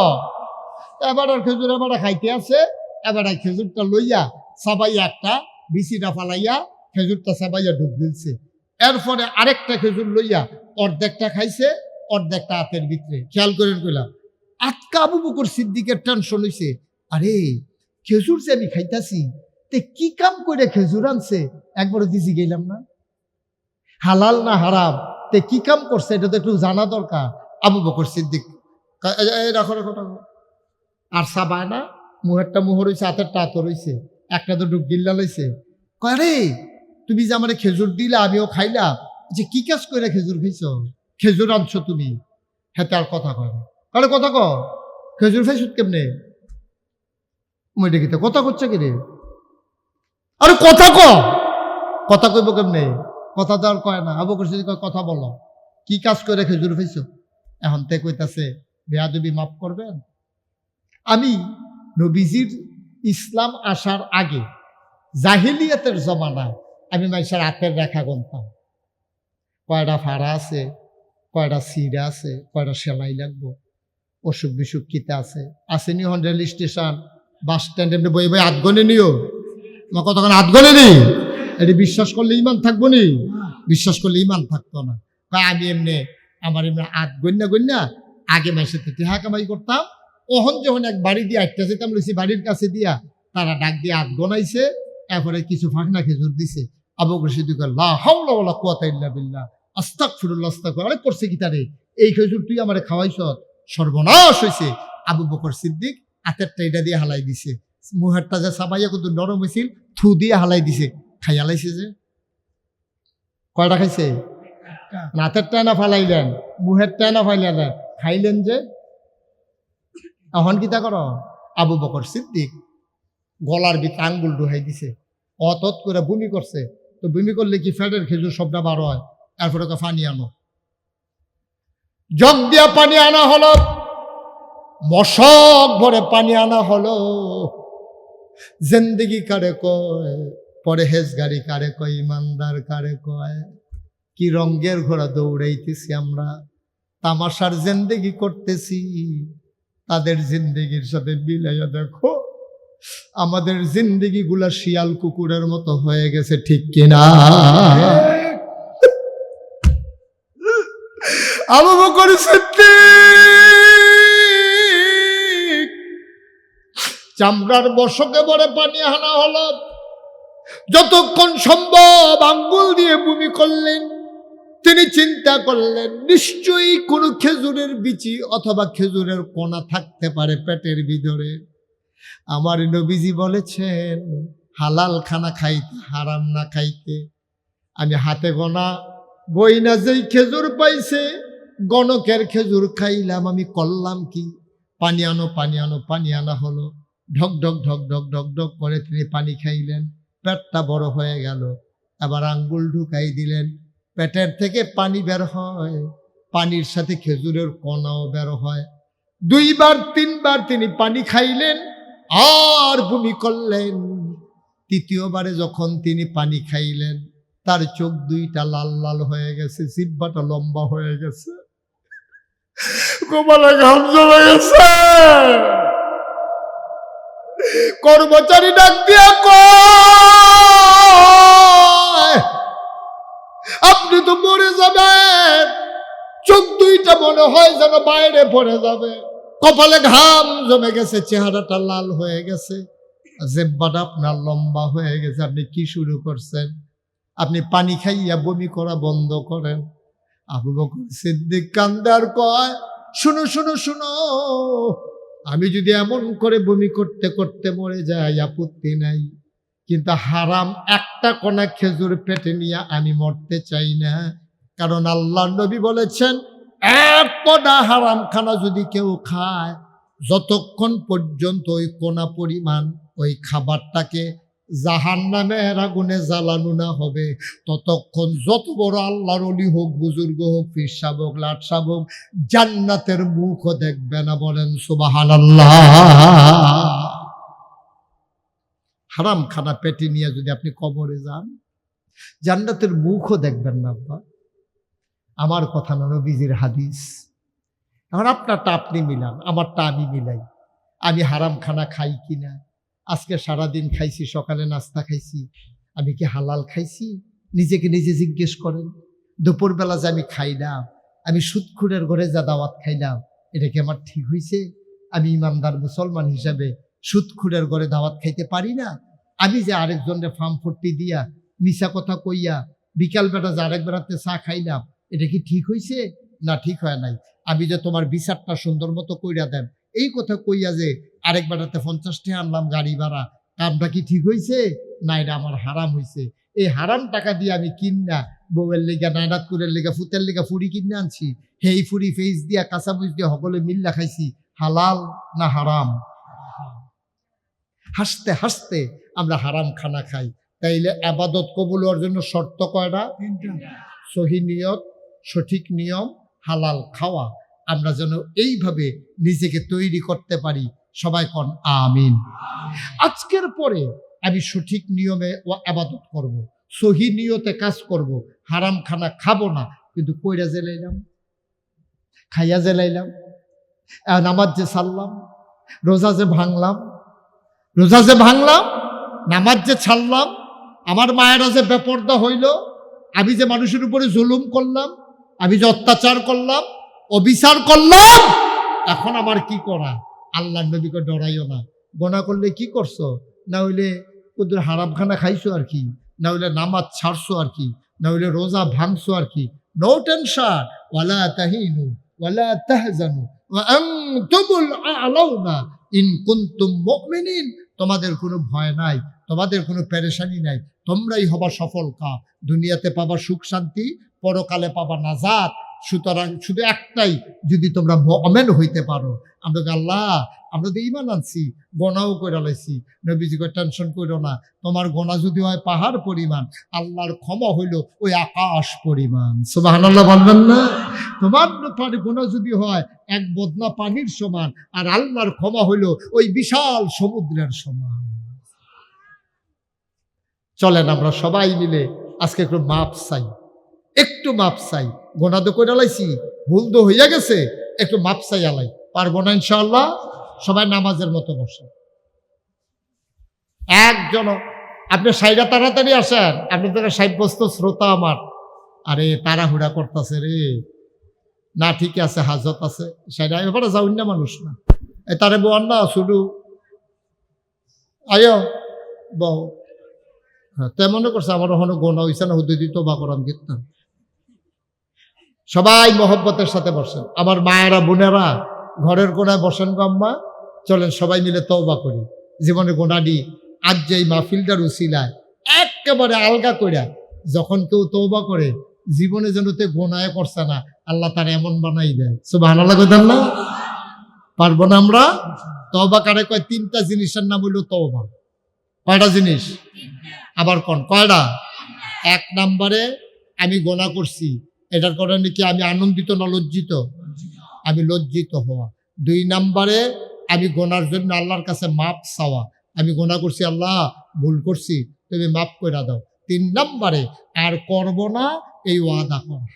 Speaker 1: এবার খেজুর এবার খাইতে আছে, এবার খেজুরটা লইয়া সাবাইয়া একটা বিচিটা ফালাইয়া খেজুরটা সাবাইয়া ডুব দিলছে। এরপরে আরেকটা খেজুর লইয়া অর্ধেকটা খাইছে, অর্ধেকটা হাতের ভিতরে। খেয়াল করেন কইলাম আটকা আবু বকর সিদ্দিকের টেনশন হইছে, আরে খেজুর যে আমি খাইতাছি তে কি কাম করে খেজুর আনছে একবারও দিছি গেলাম না, হালাল না হারাম, তে কি কাম করছে এটা তো একটু জানা দরকার। আবু বকর সিদ্দিক রাখো রাখো রাখো, আর সাবায় না, মুহেরটা মুহর হয়েছে, হাতেরটা হাতর হয়েছে, একটা তো ডুব গিল্লা লইছে। কয় রে তুমি যে আমার খেজুর দিলা আমিও খাইলাম, যে কি কাজ করে খেজুর খাইছ, খেজুর আনছো তুমি? হেতে আর কথা কয় না। কারো কথা ক খেজুর খাইছ কেমনে? মই দেখিতে কথা করছে কি রে? আরে কথা ক, কথা কইব কেমনে? কথা তো আর কয় না। আবু বকর সিদ্দিক কয় কথা বলো, কি কাজ করে খেজুর খাইছ? এখন তে কইতাছে বেয়াদবি মাফ করবেন, আমি নবীজির ইসলাম আসার আগে জাহিলিয়াতের জমানায় আমি মানুষের হাতের রেখা গুনতাম, কয়টা ফাড়া আছে, কয়টা সিরা আছে, কয়টা সেলাই লাগবো, অসুখ বিসুখ কিতে আছে, আসেনি হন রেল স্টেশন বাস স্ট্যান্ড এমনি বই বই হাত গনে নিও, তোমার কতক্ষণ হাত গনে নি, এটি বিশ্বাস করলে ইমান থাকবো নি? বিশ্বাস করলে ইমান থাকতো না। তাই আমি এমনি আমার এমনি হাত গন্যা গন্যা আগে মাসে থেকে টেহা কামাই করতাম। ওহন যখন এক বাড়ি দিয়ে আটটা যেতাম লইছি বাড়ির কাছে দিয়া, তারা ডাক দিয়ে হাত গনাইছে, এরপরে কিছু ফাঁকনা খেজুর দিছে। আবু বকর সিদ্দিক লা হাওলা ওয়ালা কুওয়াতা ইল্লা বিল্লাহ, আস্তাগফিরুল্লাহ আস্তাগফিরুল্লাহ। আরে করছে কি তারে, এই খেজুর তুই আমারে খাওয়াইছ, সর্বনাশ হয়েছে। আবু বকর সিদ্দিক হাতেরটা এটা দিয়ে হালাই দিছে, মুহেরটা যে সাবাইয়া কত নরম হয়েছিল থু দিয়ে হালাই দিছে, খাই হালাইছে। যে কয়টা খাইছে? হাতেরটা না ফালাইলেন, মুহেরটা না ফাইলেন, খাইলেন যে। এখন কিতা কর? আবু বকর সিদ্দিক গলার ভিতরে আঙ্গুল ঢুকাই দিছে, অত করে বমি করছে। তো বমি করলে কি ফ্যাটের খেজুর সবটা বার হয়? এরপরে পানি আনো, জগ দিয়া পানি আনা হলো, মশক ভরে পানি আনা হলো। জিন্দেগি কারে কয়, পরহেজগারি কারে কয়, ইমানদার কারে কয়, কি রঙ্গের ঘোড়া দৌড়াইতেছি আমরা, তামাশার জিন্দেগি করতেছি। তাদের জিন্দেগির সাথে মিলাইয়া দেখো আমাদের জিন্দেগি গুলা শিয়াল কুকুরের মতো হয়ে গেছে, ঠিক কিনা? আবু বকর সিদ্দিক চামড়ার বশকে ভরে পানি আনা হলো, যতক্ষণ সম্ভব আঙ্গুল দিয়ে বমি করলেন। তিনি চিন্তা করলেন নিশ্চয়ই কোনো খেজুরের বিচি অথবা খেজুরের কোনা থাকতে পারে পেটের ভিতরে। আমার নবীজি বলেছেন হালাল খানা খাইতে হারাম না খাইতে। আমি হাতে গোনা গইনা যেই খেজুর পাইছে, গণকের খেজুর খাইলাম। আমি করলাম কি, পানি আনো পানি আনো, পানি আনা হলো, ঢক ঢক ঢক ঢক ঢক ঢক করে তিনি পানি খাইলেন, পেটটা বড় হয়ে গেল। আবার আঙ্গুল ঢুকাই দিলেন, পেটের থেকে পানি বের হয়, পানির সাথে খেজুরের কণাও বের হয়। দুইবার তিনবার তিনি পানি খাইলেন আর বমি করলেন। তৃতীয়বারে যখন তিনি পানি খাইলেন, তার চোখ দুইটা লাল লাল হয়ে গেছে, জিহ্বাটা লম্বা হয়ে গেছে, গোপালে ঘাম জমে গেছে। কর্মচারী ডাক দিয়া কয় আপনি তো মরে যাবেন, চোখ দুইটা মনে হয় যেন বাইরে পড়ে যাবে, কপালে ঘাম জমে গেছে, চেহারাটা লাল হয়ে গেছে, জিহ্বাটা আপনার লম্বা হয়ে গেছে। আপনি কি শুরু করছেন? আপনি পানি খাইয়া বমি করা বন্ধ করেন। আবু বকর সিদ্দিক কান্দে আর কয় শুনো শুনো শুনো, আমি যদি এমন করে বমি করতে করতে মরে যাই আপত্তি নাই, কিন্তু হারাম একটা কোনা খেজুর পেটে নিয়ে আমি মরতে চাই না। কারণ আল্লাহ নবী বলেছেন এক কোনা হারাম খানা যদি কেউ খায় যতক্ষণ পর্যন্ত ওই কোনা পরিমাণ ওই খাবারটাকে জাহান্নামের আগুনে জ্বালানো না হবে, ততক্ষণ যত বড় আল্লাহর ওলি হোক, বুজুর্গ হোক, পীর সাহেব হোক, লাট সাহেব হোক, জান্নাতের মুখও দেখবে না। বলেন সুবহানাল্লাহ। হারাম খানা পেটে নিয়ে যদি আপনি কবরে যান, জান্নাতের মুখও দেখবেন না। আব্বা, আমার কথা না, নবীজির হাদিস। এখন আপনারটা আপনি মিলান, আমারটা আমি মিলাই। আমি হারাম খানা খাই কিনা, আজকে সারাদিন খাইছি, সকালে নাস্তা খাইছি, আমি কি হালাল খাইছি? নিজেকে নিজে জিজ্ঞেস করেন। দুপুরবেলা যে আমি খাইলাম, আমি সুদখুরের ঘরে যা দাওয়াত খাইলাম, এটা কি আমার ঠিক হয়েছে? আমি ইমানদার মুসলমান হিসাবে সুদখুরের ঘরে দাওয়াত খাইতে পারি না? আমি যে আরেকজনের ফার্ম ফুটি দিয়া মিশা কথা কইয়া বিকালবেলা যে আরেক বেড়াতে চা খাইলাম, এটা কি ঠিক হয়েছে না ঠিক হয় নাই? আমি যে তোমার বিচারটা সুন্দর মতো কইরা দেন, এই কথা কইয়া যে আরেক বেড়াতে 50 টাকা আনলাম গাড়ি ভাড়া, কামটা কি ঠিক হয়েছে না? এটা আমার হারাম হয়েছে। এই হারাম টাকা দিয়ে আমি কিনা বউয়ের লেগা, নায়নাতকুরের লেগা, ফুতের লেগা ফুরি কিনে আনছি, হেই ফুরি ফেস দিয়া কাঁচামুচ দিয়ে সকলে মিল্লা খাইছি, হালাল না হারাম? হাসতে হাসতে আমরা হারাম খানা খাই। তাইলে আবাদত কবুল হওয়ার জন্য শর্ত কয়টা? সহি নিয়ত, সঠিক নিয়ম, হালাল খাওয়া। আমরা যেন এইভাবে নিজেকে তৈরি করতে পারি। সবাই কোন আমিন। আজকের পরে আমি সঠিক নিয়মে আবাদত করব, সহি নিয়তে কাজ করব, হারাম খানা খাবো না। কিন্তু কইরা জেলাইলাম, খাইয়া জেলাইলাম, নামাজ যে ছাড়লাম, রোজা যে ভাঙলাম, নামাজ যে ছাড়লাম, আমার মায়েরা যে বেপরদা হইল, আমি যে মানুষের উপরে জুলুম করলাম, আমি যে অত্যাচার করলাম, অবিচার করলাম, এখন আমার কি করা? আল্লাহর নবীকে ডরাইও না। গোনা করলে কি করছো? না হইলে ওদের হারাম খানা খাইছো আর কি, না হইলে নামাজ ছাড়ছো আর কি, না হইলে রোজা ভাঙছো আর কি। নো টেনশন, ওয়ালা তাহিনু ওয়ালা তাহজানু ওয়া আনতুমুল আ'লাউনা ইন কুনতুম মুমিনিন। তোমাদের কোনো ভয় নাই, তোমাদের কোনো পেরেশানি নাই, তোমরাই হবা সফল কাম। দুনিয়াতে পাবা সুখ শান্তি, পরকালে পাবা নাজাত। সুতরাং শুধু একটাই, যদি তোমরা মুমিন হইতে পারো। আমরা আল্লাহ, আমরা তো ঈমান আনছি, গোনাও কইরা লাইছি, নবীজিকে টেনশন কইরো না। তোমার গোনা যদি হয় পাহাড় পরিমাণ, আল্লাহর ক্ষমা হইল ওই আকাশ পরিমাণ। সুবহানাল্লাহ বলবেন না? তোমার গোনা যদি হয় এক বদনা পানির সমান, আর আল্লাহর ক্ষমা হইল ওই বিশাল সমুদ্রের সমান। চলেন আমরা সবাই মিলে আজকে একটু মাপ চাই, একটু মাপ চাই। গোনা তো কইরা লাইছি, ভুল তো হইয়া গেছে, একটু মাপ চাই আলাই। পারবো না ইনশাআল্লাহ? সবাই নামাজের মতো বসে। একজন আপনি সাইডা তাড়াতাড়ি আসেন, আপনি তো সাব্যস্ত শ্রোতা আমার। আরে তাড়াহুড়া করতেছে রে, না ঠিক আছে, হাজত আছে, সাইডা এবারে যাও না, মানুষ না তারে বোয়ান না শুধু আয় বউ। হ্যাঁ, তেমন করছে আমার ওখানে গোনা হইছে না, হুদে দিত বা করাম কীর্তন। সবাই মহব্বতের সাথে বসেন, আমার মায়েরা বোনেরা ঘরের গোনায় বসেন গো আম্মা। চলেন সবাই মিলে তওবা করি, জীবনে গোনাডি আজ যে এই মাহফিলটার উসিলায় একেবারে আলগা কইরা যখন কেউ তওবা করে, জীবনে যেন তে গোনায় করছে না, আল্লাহ তার এমন বানাই দেয়। সুবহানাল্লাহ কইতাম না? পারবো না আমরা? তওবা কারে কয়? 3টা জিনিসের নাম হইল তওবা। কয়টা জিনিস? আবার কোন কয়টা? 1 নম্বরে আমি গোনা করছি, এটার কারণে কি আমি আনন্দিত না লজ্জিত? আমি লজ্জিত হওয়া। 2 নম্বরে আমি গোনার জন্য আল্লাহর কাছে মাপ চাওয়া, আমি গোনা করছি, আল্লাহ ভুল করছি, তুমি মাপ কইরা দাও। 3 নম্বরে আর করব না এই ওয়াদা করা।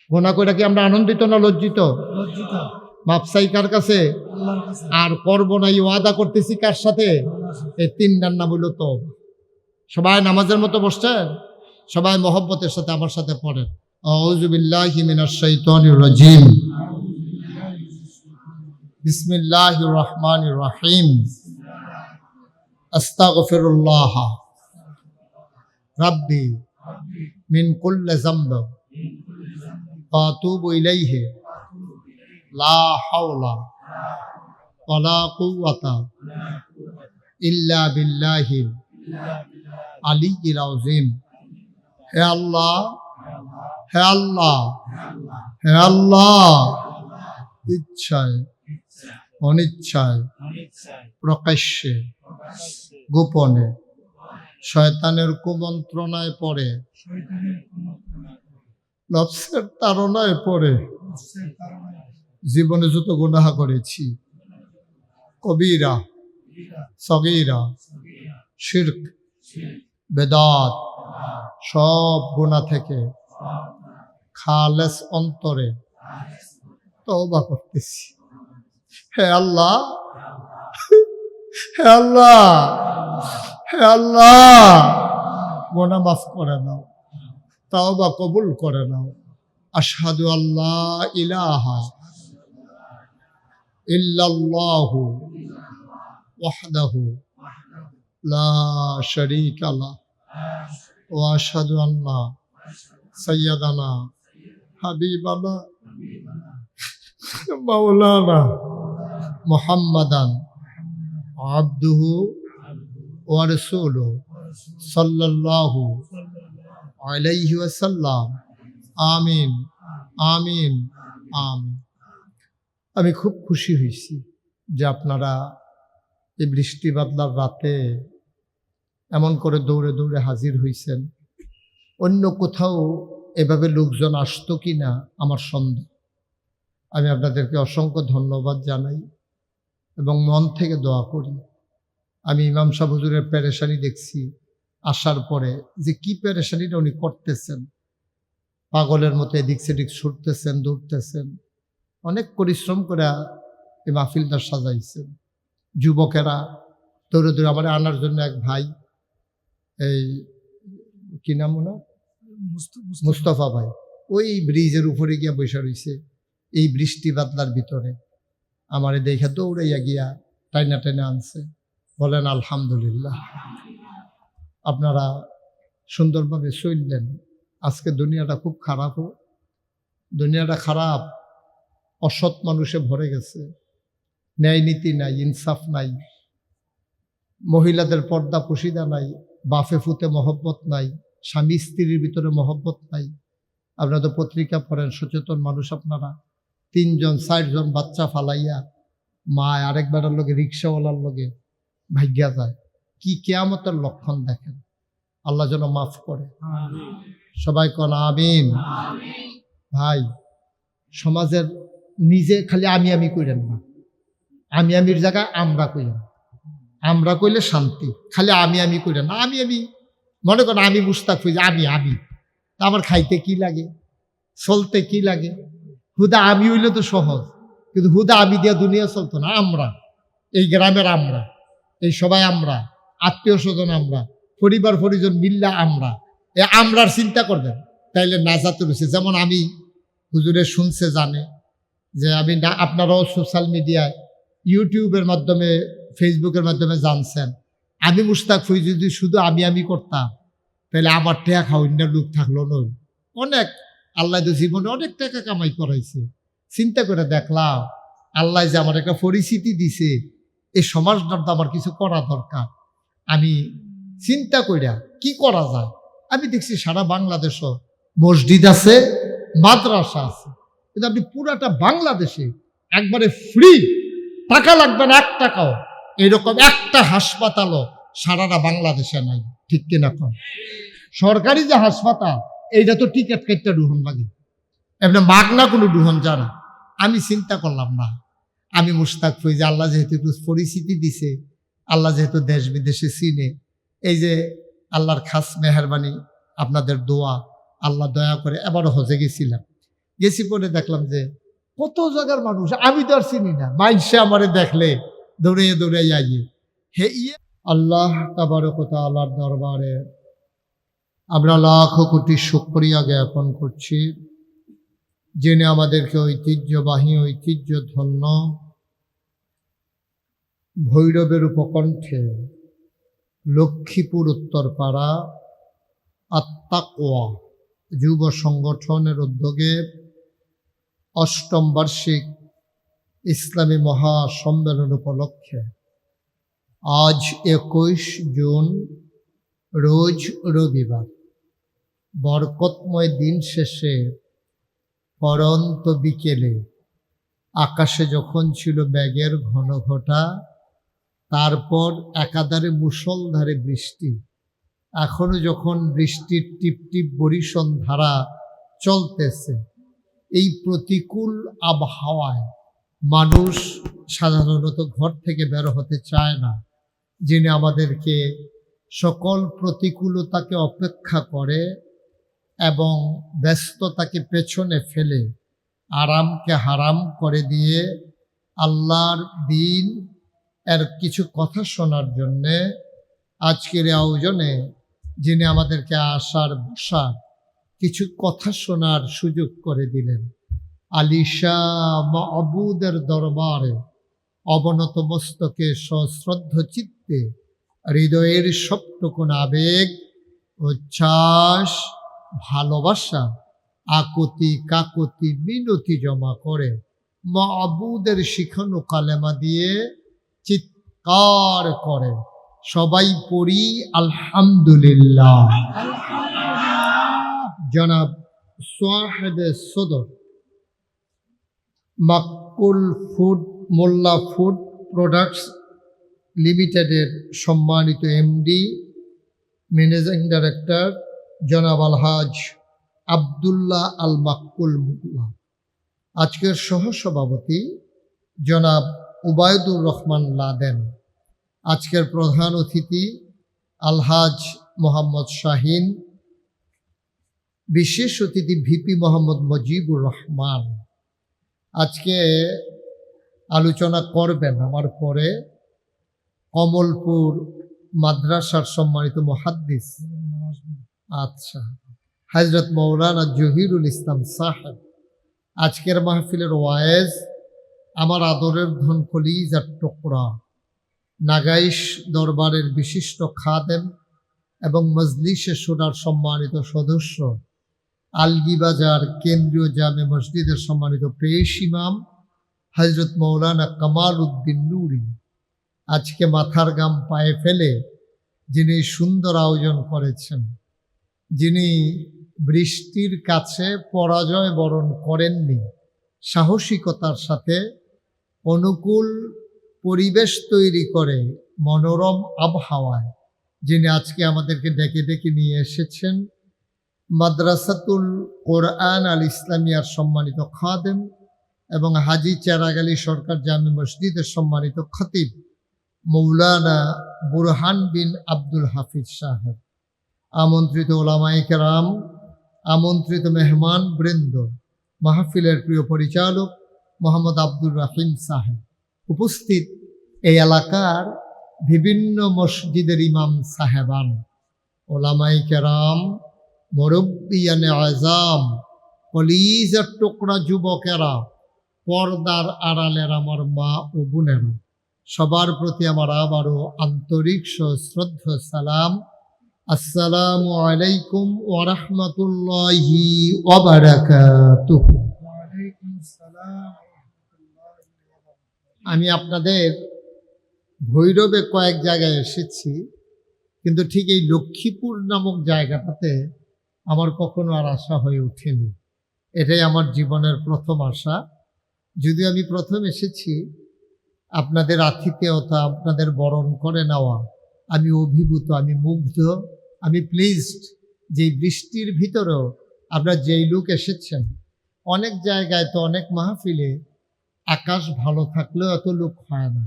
Speaker 1: গোনা কইরা কি আমরা আনন্দিত না লজ্জিত? লজ্জিত। মাপ চাই কার কাছে? আল্লাহর কাছে। আর করব না এই ওয়াদা করতেছি কার সাথে? এই 3টার নাম হইল তওবা। সবাই নামাজের মতো বসছেন, সবাই মহব্বতের সাথে আমার সাথে পড়েন। আউযু বিল্লাহি মিনাশ শাইতানির রাজিম, বিসমিল্লাহির রহমানির রহিম, আস্তাগফিরুল্লাহ রাব্বি মিন কুল্লি যামব ওয়া আতুবু ইলাইহি লা হাওলা ওয়ালা কুওয়াতা ইল্লা বিল্লাহিল আলিয়্যিল আযীম। হে আল্লাহ, হে আল্লাহ, হে আল্লাহ, ইচ্ছায় অনিচ্ছায় প্রকাশ্যে গোপনে শয়তানের কুমন্ত্রণায় পড়ে নফসের তাড়নায় পড়ে জীবনে যত গুনাহ করেছি কবিরা সগীরা শিরক বেদাত সব গুনাহ থেকে খালেস অন্তরে তওবা করতেছি। হে আল্লাহ, হে আল্লাহ, হে আল্লাহ, গুনাহ মাফ করে দাও, তওবা কবুল করে নাও। আশহাদু আল্লাহ ইলাহা ইল্লাল্লাহু ওয়াহদাহু লা শারীকা লাহু ওয়া আশহাদু আন্না সাইয়্যিদানা হাবিবানা মাওলানা মুহাম্মাদান আবদুহু ওয়া রাসূলুহু সাল্লাল্লাহু আলাইহি ওয়াসাল্লাম। আমিন আমিন আমিন। আমি খুব খুশি হয়েছি যে আপনারা এই বৃষ্টি বাদলার রাতে এমন করে দৌড়ে দৌড়ে হাজির হয়েছেন। অন্য কোথাও এভাবে লোকজন আসতো কি না আমার সন্দেহ। আমি আপনাদেরকে অসংখ্য ধন্যবাদ জানাই এবং মন থেকে দোয়া করি। আমি ইমাম সাহেব হুজুরের পেরেশানি দেখছি আসার পরে, যে কি পেরেশানিটা উনি করতেছেন, পাগলের মতো এদিক সেদিক ছুটতেছেন, দৌড়তেছেন, অনেক পরিশ্রম করে এই মাহফিলটা সাজাইছেন। যুবকেরা দৌড়ে দৌড়ে আমার আনার জন্য এক ভাই, এই কি নাম ওনার, মুস্তফা ভাই, ওই ব্রিজের উপরে গিয়া বসে রয়েছে এই বৃষ্টি বাদলার ভিতরে। আমারে দেখে দৌড়াইয়া গিয়া টাইনা টাইনা আনছে। বলেন আলহামদুলিল্লাহ। আপনারা সুন্দরভাবে চললেন। আজকে দুনিয়াটা খুব খারাপ, দুনিয়াটা খারাপ, অসৎ মানুষে ভরে গেছে, ন্যায় নীতি নাই, ইনসাফ নাই, মহিলাদের পর্দা পুশিদা নাই, বাফে ফুতে মহব্বত নাই, স্বামী স্ত্রীর ভিতরে মহব্বত নাই। আপনারা তো পত্রিকা পড়েন, সচেতন মানুষ আপনারা। 3 জন 4 জন বাচ্চা ফালাইয়া মা আরেকবারের লোকে রিক্সাওয়ালার লোকে ভাগ্যা যায়। কি কিয়ামতের লক্ষণ দেখেন। আল্লাহ যেন মাফ করে। সবাই কোন আমিন। ভাই, সমাজের নিজে খালি আমি আমি কইরেন না, আমি আমির জায়গায় আমরা কইলেন, আমরা কইলে শান্তি। খালি আমি আমি কইরেন না, আমি আমি মনে করেন আমি মুস্তাক হই যে আমি আমি, আমার খাইতে কি লাগে, চলতে কি লাগে। হুদা আমি হইলে তো সহজ, কিন্তু হুদা আমি দিয়া দুনিয়া চলতো না। আমরা এই গ্রামের, আমরা এই সবাই, আমরা আত্মীয় স্বজন, আমরা পরিবার পরিজন মিল্লা, আমরা এই আমরার চিন্তা করবেন, তাইলে নাজাতে রয়েছে। যেমন আমি, হুজুরে শুনছে জানে যে আমি না, আপনারাও সোশ্যাল মিডিয়ায় ইউটিউবের মাধ্যমে ফেসবুকের মাধ্যমে জানছেন। আমি মুস্তাক হই যদি শুধু আমি আমি করতাম, তাহলে আমার টাকা অন্য লোক থাকলো নয়। অনেক আল্লাহ তো জীবনে অনেক টাকা কামাই করাইছে। চিন্তা করে দেখলাম আল্লাহ যে আমার একটা পরিচিতি দিছে, এই সমাজটার তো আমার কিছু করা দরকার। আমি চিন্তা কইরা কি করা যায়। আমি দেখছি সারা বাংলাদেশও মসজিদ আছে, মাদ্রাসা আছে, কিন্তু আপনি পুরাটা বাংলাদেশে একবারে ফ্রি, টাকা লাগবে না 1 টাকাও, এরকম একটা হাসপাতালও সারাটা বাংলাদেশে নাই। ঠিক কিনা কম? সরকারি যে হাসপাতাল, এইটা তো টিকিট কেটে ডুহন লাগে, এমনি মাগনা কোনো ডুহন জানা। আমি চিন্তা করলাম না, আমি মুস্তাক হই যে আল্লাহ যেহেতু একটু পরিচিতি দিছে, আল্লাহ যেহেতু দেশ বিদেশে চিনে, এই যে আল্লাহর খাস মেহরবানি, আপনাদের দোয়া, আল্লাহ দয়া করে এবারও হজে গেছিলাম। গেছি পরে দেখলাম যে কত জায়গার মানুষ, আমি তো আর চিনি না, মাইসে আমারে দেখলে দৌড়ে দৌড়ে যাইয়ে হে ইয়ে। আল্লাহ তাবারক ওয়া তাআলার দরবারে আমরা লাখো কোটি শুকরিয়া জ্ঞাপন করছি, যিনি আমাদেরকে ঐতিহ্যবাহী, ঐতিহ্য ধন্য ভৈরবের উপকণ্ঠে লক্ষ্মীপুর উত্তরপাড়া আত্তাকওয়া যুব সংগঠনের উদ্যোগে 8ম বার্ষিক ইসলামী মহাসম্মেলন উপলক্ষে আজ 21 জুন রোজ রবিবার বরকতময় দিন শেষে পরন্ত বিকেলে আকাশে যখন ছিল মেঘের ঘন ঘটা, তারপর একাধারে মুষলধারে বৃষ্টি, এখনো যখন বৃষ্টির টিপ টিপ বরিশন ধারা চলতেছে, এই প্রতিকূল আবহাওয়ায় মানুষ সাধারণত ঘর থেকে বের হতে চায় না। যিনি আমাদেরকে সকল প্রতিকূলতাকে অপেক্ষা করে এবং ব্যস্ততাকে পেছনে ফেলে আরামকে হারাম করে দিয়ে আল্লাহর দিন এর কিছু কথা শোনার জন্যে আজকের আয়োজনে যিনি আমাদেরকে আসার বসার কিছু কথা শোনার সুযোগ করে দিলেন, আলিশা মাবুদের দরবারে অবনত মস্তকে সশ্রদ্ধ চিত্তে হৃদয়ের সবটুকুন আবেগ, উচ্ছ্বাস, ভালোবাসা, আকুতি কাকুতি মিনতি জমা করে মাবুদের শিখানো কালেমা দিয়ে চিৎকার করে সবাই পড়ি আলহামদুলিল্লাহ। জনাব সাহেবে সদর মাক্কুল ফুড মোল্লা ফুড প্রোডাক্টস লিমিটেডের সম্মানিত এমডি ম্যানেজিং ডাইরেক্টর জনাব আলহাজ আবদুল্লাহ আল মাক্কুল মোল্লা, আজকের সহসভাপতি জনাব উবায়দুর রহমান লাদেন, আজকের প্রধান অতিথি আলহাজ মোহাম্মদ শাহিন, বিশেষ অতিথি ভিপি মোহাম্মদ মজিবুর রহমান। আজকে আলোচনা করবেন আমার পরে কমলপুর মাদ্রাসার সম্মানিত মুহাদ্দিস আচ্ছা হযরত মৌলানা জহিরুল ইসলাম সাহেব। আজকের মাহফিলের ওয়ায়েজ আমার আদরের ধন কলিজার টুকরা, নাগাইশ দরবারের বিশিষ্ট খাদেম এবং মজলিসে শোনার সম্মানিত সদস্য, আলগিবাজার কেন্দ্রীয় জামে মসজিদের সম্মানিত পেশ ইমাম হযরত মৌলানা কামাল উদ্দিন নুরি। আজকে মাথার গাম পায়ে ফেলে যিনি সুন্দর আয়োজন করেছেন, যিনি বৃষ্টির কাছে পরাজয় বরণ করেননি, সাহসিকতার সাথে অনুকূল পরিবেশ তৈরি করে মনোরম আবহাওয়ায় যিনি আজকে আমাদেরকে ডেকে ডেকে নিয়ে এসেছেন, মাদ্রাসাতুল কোরআন আল ইসলামিয়ার সম্মানিত খাদেম এবং হাজি চেরাগালী সরকার জামে মসজিদের সম্মানিত খতিব মৌলানা বুরহান বিন আব্দুল হাফিজ সাহেব, আমন্ত্রিত ওলামায়ে কেরাম, আমন্ত্রিত মেহমান বৃন্দ, মাহফিলের প্রিয় পরিচালক মোহাম্মদ আব্দুর রাহিম সাহেব, উপস্থিত এই এলাকার বিভিন্ন মসজিদের ইমাম সাহেবান, ওলামায়ে কেরাম, মুরব্বিয়ানে আযম, কলিজার টুকরা যুবকেরা, পর্দার আড়ালের আমার মা ও বোনেরা, সবার প্রতি আমার আবারও আন্তরিক সশ্রদ্ধ সালাম। আসসালামু আলাইকুম ওয়া রাহমাতুল্লাহি ওয়া বারাকাতুহু। আমি আপনাদের ভৈরবে কয়েক জায়গায় এসেছি, কিন্তু ঠিক এই লক্ষ্মীপুর নামক জায়গাটাতে আমার কখনো আর আশা হয়ে ওঠেনি। এটাই আমার জীবনের প্রথম আশা। যদিও আমি প্রথম এসেছি, আপনাদের আতিথেয়তা, আপনাদের বরণ করে নেওয়া, আমি অভিভূত, আমি মুগ্ধ, আমি প্লিজড যে বৃষ্টির ভিতরেও আপনারা যেই লোক এসেছেন। অনেক জায়গায় তো অনেক মাহফিলে আকাশ ভালো থাকলেও এত লোক হয় না,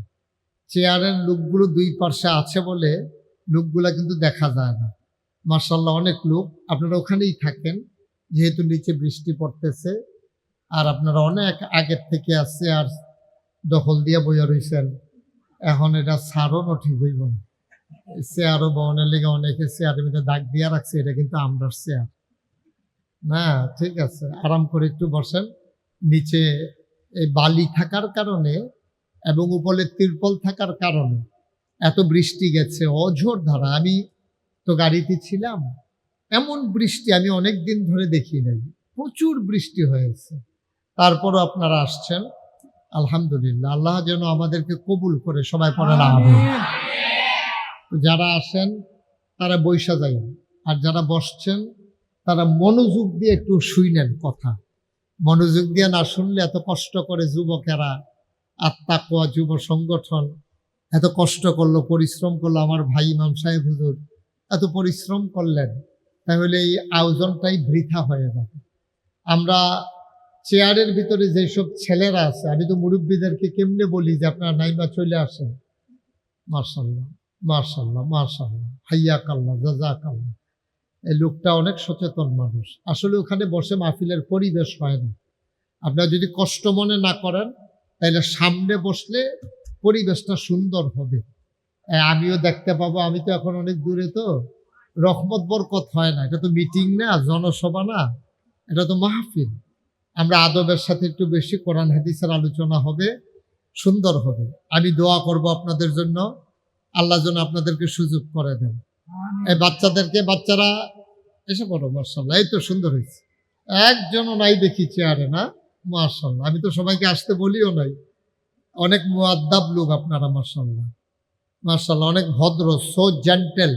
Speaker 1: চেয়ারের লোকগুলো দুই পার্শ্বে আছে বলে লোকগুলা কিন্তু দেখা যায় না। মাশাআল্লাহ অনেক লোক, আপনারা ওখানেই থাকেন যেহেতু নিচে বৃষ্টি পড়তেছে, আর আপনারা অনেক আগের থেকে আসছে আর দখল দিয়ে বইয়া রয়েছেন। এখন এটা সারও ঠিক হইব না, চেয়ারও বহনের লেগে অনেকে চেয়ারের মধ্যে দাগ দিয়া রাখছে, এটা কিন্তু আমরার চেয়ার না। ঠিক আছে, আরাম করে একটু বসেন। নিচে এই বালি থাকার কারণে এবং উপরে তিরপল থাকার কারণে এত বৃষ্টি গেছে, অঝোর ধারা। আমি তো গাড়িতে ছিলাম, এমন বৃষ্টি আমি অনেক দিন ধরে দেখি নাই, প্রচুর বৃষ্টি হয়েছে। তারপরও আপনারা আসছেন, আলহামদুলিল্লাহ। আল্লাহ যেন আমাদেরকে কবুল করে, সবাই পড়েন আমিন। যারা আসেন তারা বইসা যাবেন, আর যারা বসছেন তারা মনোযোগ দিয়ে একটু শুনেন কথা। মনোযোগ দিয়ে না শুনলে এত কষ্ট করে যুবকেরা, আত্মাকুয়া যুব সংগঠন এত কষ্ট করলো, পরিশ্রম করলো, আমার ভাই ইমাম সাহেব হুজুর এত পরিশ্রম করলেন, তাহলে এই আয়োজনটাই বৃথা হয়ে যাবে। আমরা চেয়ারের ভিতরে যেসব ছেলেরা আছে, আমি তো মুরব্বীদেরকে কেমনে বলি যে আপনারা নাইবা চলে আসেন, মাশাআল্লাহ মাশাআল্লাহ মাশাআল্লাহ, হাইয়াকাল্লাহ জাযাকাল্লাহ। এই লোকটা অনেক সচেতন মানুষ। আসলে ওখানে বসে মাহফিলের পরিবেশ হয় না। আপনারা যদি কষ্ট মনে না করেন তাহলে সামনে বসলে পরিবেশটা সুন্দর হবে, আমিও দেখতে পাবো। আমি তো এখন অনেক দূরে, তো রহমত বরকত হয় না। এটা তো মিটিং না, জনসভা না, এটা তো মাহফিল। আমরা আদবের সাথে একটু বেশি কোরআন হাদিসের আলোচনা হবে, সুন্দর হবে। আমি দোয়া করব আপনাদের জন্য, আল্লাহ যেন আপনাদেরকে সুযোগ করে দেন। এই বাচ্চাদেরকে, বাচ্চারা এসে পড়ো, মাশাআল্লাহ। এই তো সুন্দর হয়েছে, একজনও নাই দেখি চেয়ারে, না মাশাআল্লাহ। আমি তো সবাইকে আসতে বলিও নাই, অনেক মুআদ্দাব লোক আপনারা, মাশাআল্লাহ মাশাআল্লাহ, অনেক ভদ্র, সো জেন্টেল।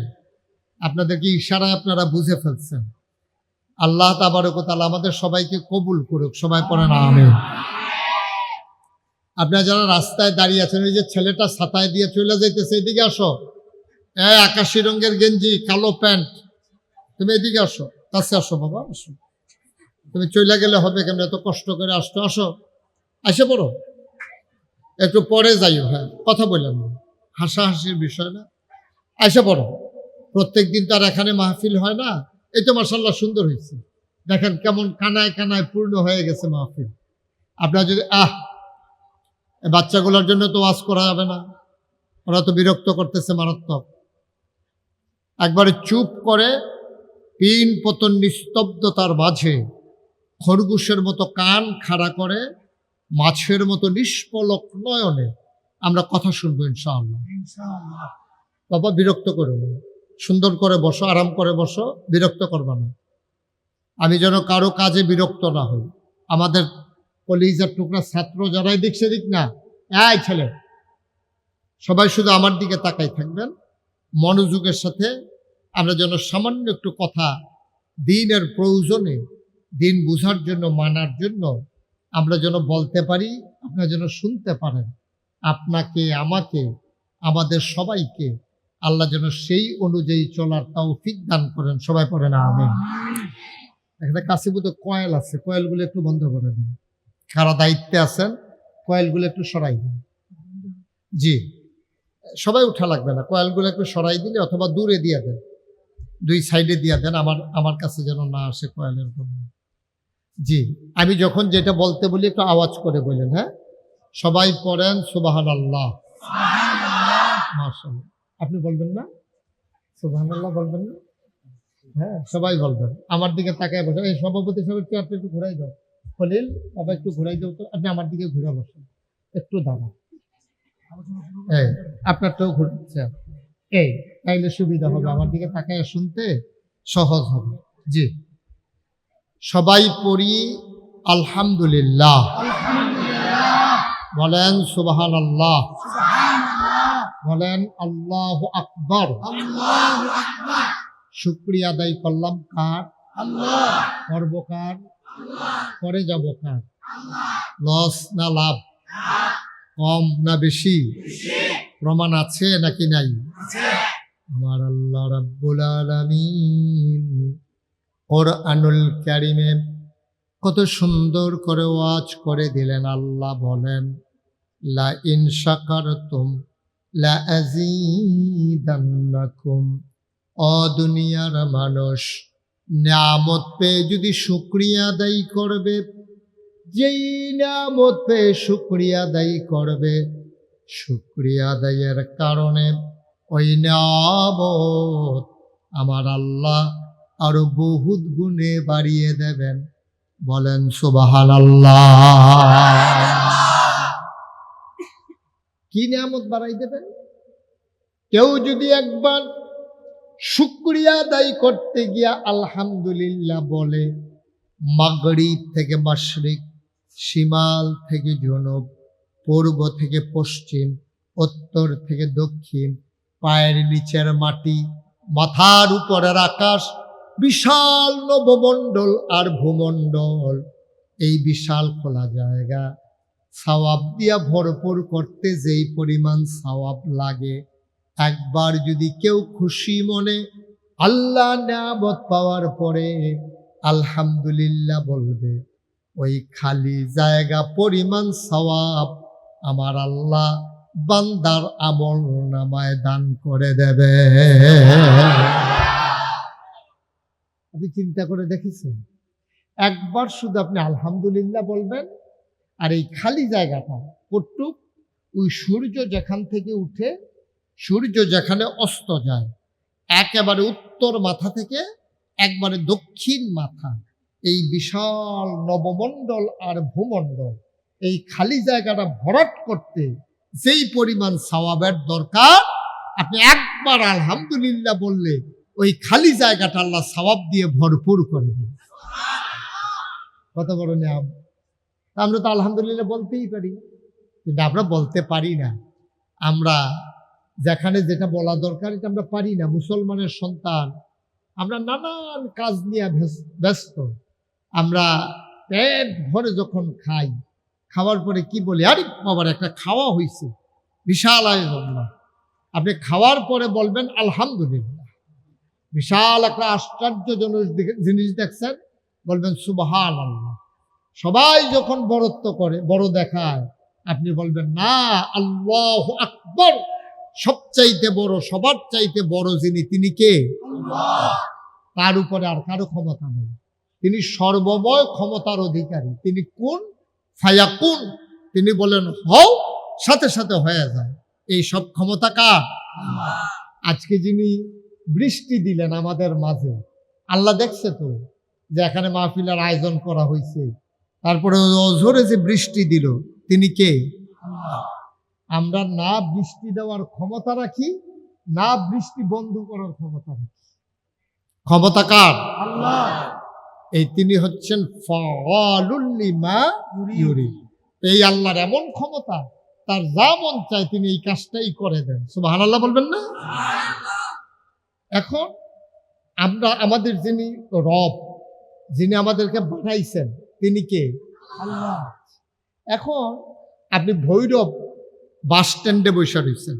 Speaker 1: আপনাদেরকে ইশারায় আপনারা বুঝে ফেলছেন। আল্লাহ তাবারক ওয়া তাআলা আমাদের সবাইকে কবুল করুক, সবাই পড়েন আমিন। আপনারা যারা রাস্তায় দাঁড়িয়ে আছেন, ওই যে ছেলেটা ছাতায় দিয়ে চলে যাইতেছে, এদিকে আসো। আকাশি রঙের গেঞ্জি, কালো প্যান্ট, তুমি এদিকে আসো, কাছে আসো বাবা, আসো। তুমি চলে গেলে হবে কেমন, এত কষ্ট করে আসতো, আসো, আসে পড়ো। একটু পরে যাইও, হ্যাঁ কথা বললাম, হাসাহাসির বিষয় না, আসে পড়ো। প্রত্যেক দিন তো আর এখানে মাহফিল হয় না। এই তো মাশাআল্লাহ সুন্দর হয়েছে, দেখেন কেমন কানায় কানায় পূর্ণ হয়ে গেছে মাহফিল। আপনারা যদি বাচ্চাগুলোর জন্য তো ওয়াজ করা যাবে না, ওরা তো বিরক্ত করতেছে মারাত্মক। একবারে চুপ করে পিন পতন নিস্তব্ধতার মাঝে খরগোশের মতো কান খাড়া করে মাছের মতো নিষ্পলক নয়নে আমরা কথা শুনবো ইনশাআল্লাহ। বাবা বিরক্ত করো না, সুন্দর করে বসো, আরাম করে বসো, বিরক্ত করবা না। আমি যেন কারো কাজে বিরক্ত না হই। আমাদের কলিজার টুকরা ছাত্র যারাই দেখছে দিক না, এই ছেলে সবাই শুধু আমার দিকে তাকাই থাকবেন, মনোযোগের সাথে আমরা যেন সামান্য একটু কথা দিনের প্রয়োজনে, দিন বুঝার জন্য, মানার জন্য আমরা যেন বলতে পারি, আপনারা যেন শুনতে পারেন। আপনাকে, আমাকে, আমাদের সবাইকে আল্লাহ যেন সেই অনুযায়ী চলার তৌফিক দান করেন, সবাই পড়েন আমিন। একটা কাশিবুতে কয়েল আছে, কয়েলগুলো একটু বন্ধ করে দেন। কারা দায়িত্বে আছেন কয়েলগুলো একটু সরাই দেন। জি, সবাই উঠা লাগবে না, কয়েলগুলো একটু সরাই দিলে অথবা দূরে দিয়ে দেন, দুই সাইডে দিয়ে দেন, আমার কাছে যেন না আসে কয়েলের গন্ধ। জি, আমি যখন যেটা বলতে বলি একটু আওয়াজ করে বলেন, হ্যাঁ সবাই পড়েন সুবহানাল্লাহ। মাশাআল্লাহ, আপনি বলবেন না সুবহানাল্লাহ, বলবেন না? হ্যাঁ সবাই বলবেন। আমার দিকে তাকায় বসে, এই সভাপতি সাহেব চেয়ারটা একটু ঘুরাই দাও, খলিল বাবা একটু ঘুরাই দাও তো। আপনি আমার দিকে ঘুরে বসেন, একটু দাঁড়ান, এই আপনারটাও ঘুরছে, এই তাইলে সুবিধা হবে, আমার দিকে তাকায় শুনতে সহজ হবে। জি, সবাই পড়ি আলহামদুলিল্লাহ, বলেন সুবহানাল্লাহ, বলেন আল্লাহু আকবার। শুকরিয়া আদায় করলাম কার? আল্লাহ। করব কার? আল্লাহ। করে যাব কার? আল্লাহ। লস না লাভ? কম না বেশি? প্রমাণ আছে নাকি নাই? আমার আল্লাহ রাব্বুল আলামিন কোরআনুল কারীমে কত সুন্দর করে ওয়াজ করে দিলেন। আল্লাহ বলেন, লা ইন শাকারতুম লা আযীদান্নাকুম। ও দুনিয়ার মানুষ, নিয়ামত পেয়ে যদি শুকরিয়া আদায় করবে, যেই নিয়ামত পেয়ে শুকরিয়া আদায় করবে, শুকরিয়া আদায়ের কারণে ওই নিয়ামত আমার আল্লাহ আরো বহুত গুণে বাড়িয়ে দেবেন। বলেন সুবহানাল্লাহ। কি নিয়ামত বাড়াই দেবেন? কেউ যদি একবার শুকরিয়া আদায় করতে গিয়া আলহামদুলিল্লাহ বলে, মাগরিব থেকে মাশরিক, শিমাল থেকে জনব, পূর্ব থেকে পশ্চিম, উত্তর থেকে দক্ষিণ, পায়ের নিচের মাটি, মাথার উপরের আকাশ, বিশাল নবমণ্ডল আর ভূমণ্ডল, এই বিশাল খোলা জায়গা সওয়াব দিয়া ভরপুর করতে যেই পরিমাণ সওয়াব লাগে, একবার যদি কেউ খুশি মনে আল্লাহ নিয়ামত পাওয়ার পরে আলহামদুলিল্লাহ বলবে, ওই খালি জায়গা পরিমাণ সওয়াব আমার আল্লাহ বান্দার আমল নামায় দান করে দেবে। আপনি চিন্তা করে দেখেছেন, একবার শুধু আপনি আলহামদুলিল্লাহ বলবেন, আর এই খালি জায়গাটা কতটুক, ওই সূর্য যেখান থেকে উঠে সূর্য যেখানে অস্ত যায়, একেবারে উত্তর মাথা থেকে একবারে দক্ষিণ মাথা, এই বিশাল নবমণ্ডল আর ভূমণ্ডল, এই খালি জায়গাটা ভরাট করতে যেই পরিমাণ সওয়াবের দরকার, আপনি একবার আলহামদুলিল্লাহ বললে ওই খালি জায়গাটা আল্লাহ সওয়াব দিয়ে ভরপুর করে দেবে। কত বড় নিয়াম! আমরা তো আলহামদুলিল্লাহ বলতেই পারি, কিন্তু আমরা বলতে পারি না। আমরা যেখানে যেটা বলা দরকার এটা আমরা পারি না। মুসলমানের সন্তান, আমরা নানান কাজ নিয়ে ব্যস্ত। আমরা পেট ভরে যখন খাই, খাওয়ার পরে কি বলি, আরে বাবার একটা খাওয়া হয়েছে, বিশাল আয়োজন না। আপনি খাওয়ার পরে বলবেন আলহামদুলিল্লাহ। বিশাল একটা আশ্চর্যজনক জিনিস দেখছেন, বলবেন সুবহানাল্লাহ। সবাই যখন বড়ত্ব করে, বড় দেখায়, আপনি বলবেন না, আল্লাহু আকবার। সবচাইতে বড়, সবার চাইতে বড় যিনি, তিনি কে? আল্লাহ। তার উপরে আর কারো ক্ষমতা নেই। তিনি সর্বময় ক্ষমতার অধিকারী। তিনি কোন ফায়াকুন, তিনি বলেন হও, সাথে সাথে হয়ে যায়। এই সব ক্ষমতা কার? আজকে যিনি বৃষ্টি দিলেন আমাদের মাঝে, আল্লাহ দেখছে তো যে এখানে মাহফিলের আয়োজন করা হয়েছে, তারপরে জোরে যে বৃষ্টি দিল, তিনি কে? আমরা না বৃষ্টি দেওয়ার ক্ষমতা রাখি, না বৃষ্টি বন্ধ করার ক্ষমতা রাখি। ক্ষমতা কার? আল্লাহ। এই তিনি হচ্ছেন ফাআলুল লিমা ইউরিদ। এই আল্লাহর এমন ক্ষমতা, তার যা মন চায় তিনি এই কাজটাই করে দেন। সুবহানাল্লাহ বলবেন না? এখন আমরা আমাদের যিনি রব, যিনি আমাদেরকে বানাইছেন, তিনি কে? আল্লাহ। এখন আপনি ভৈরব বাস স্ট্যান্ডে বসে রয়েছেন,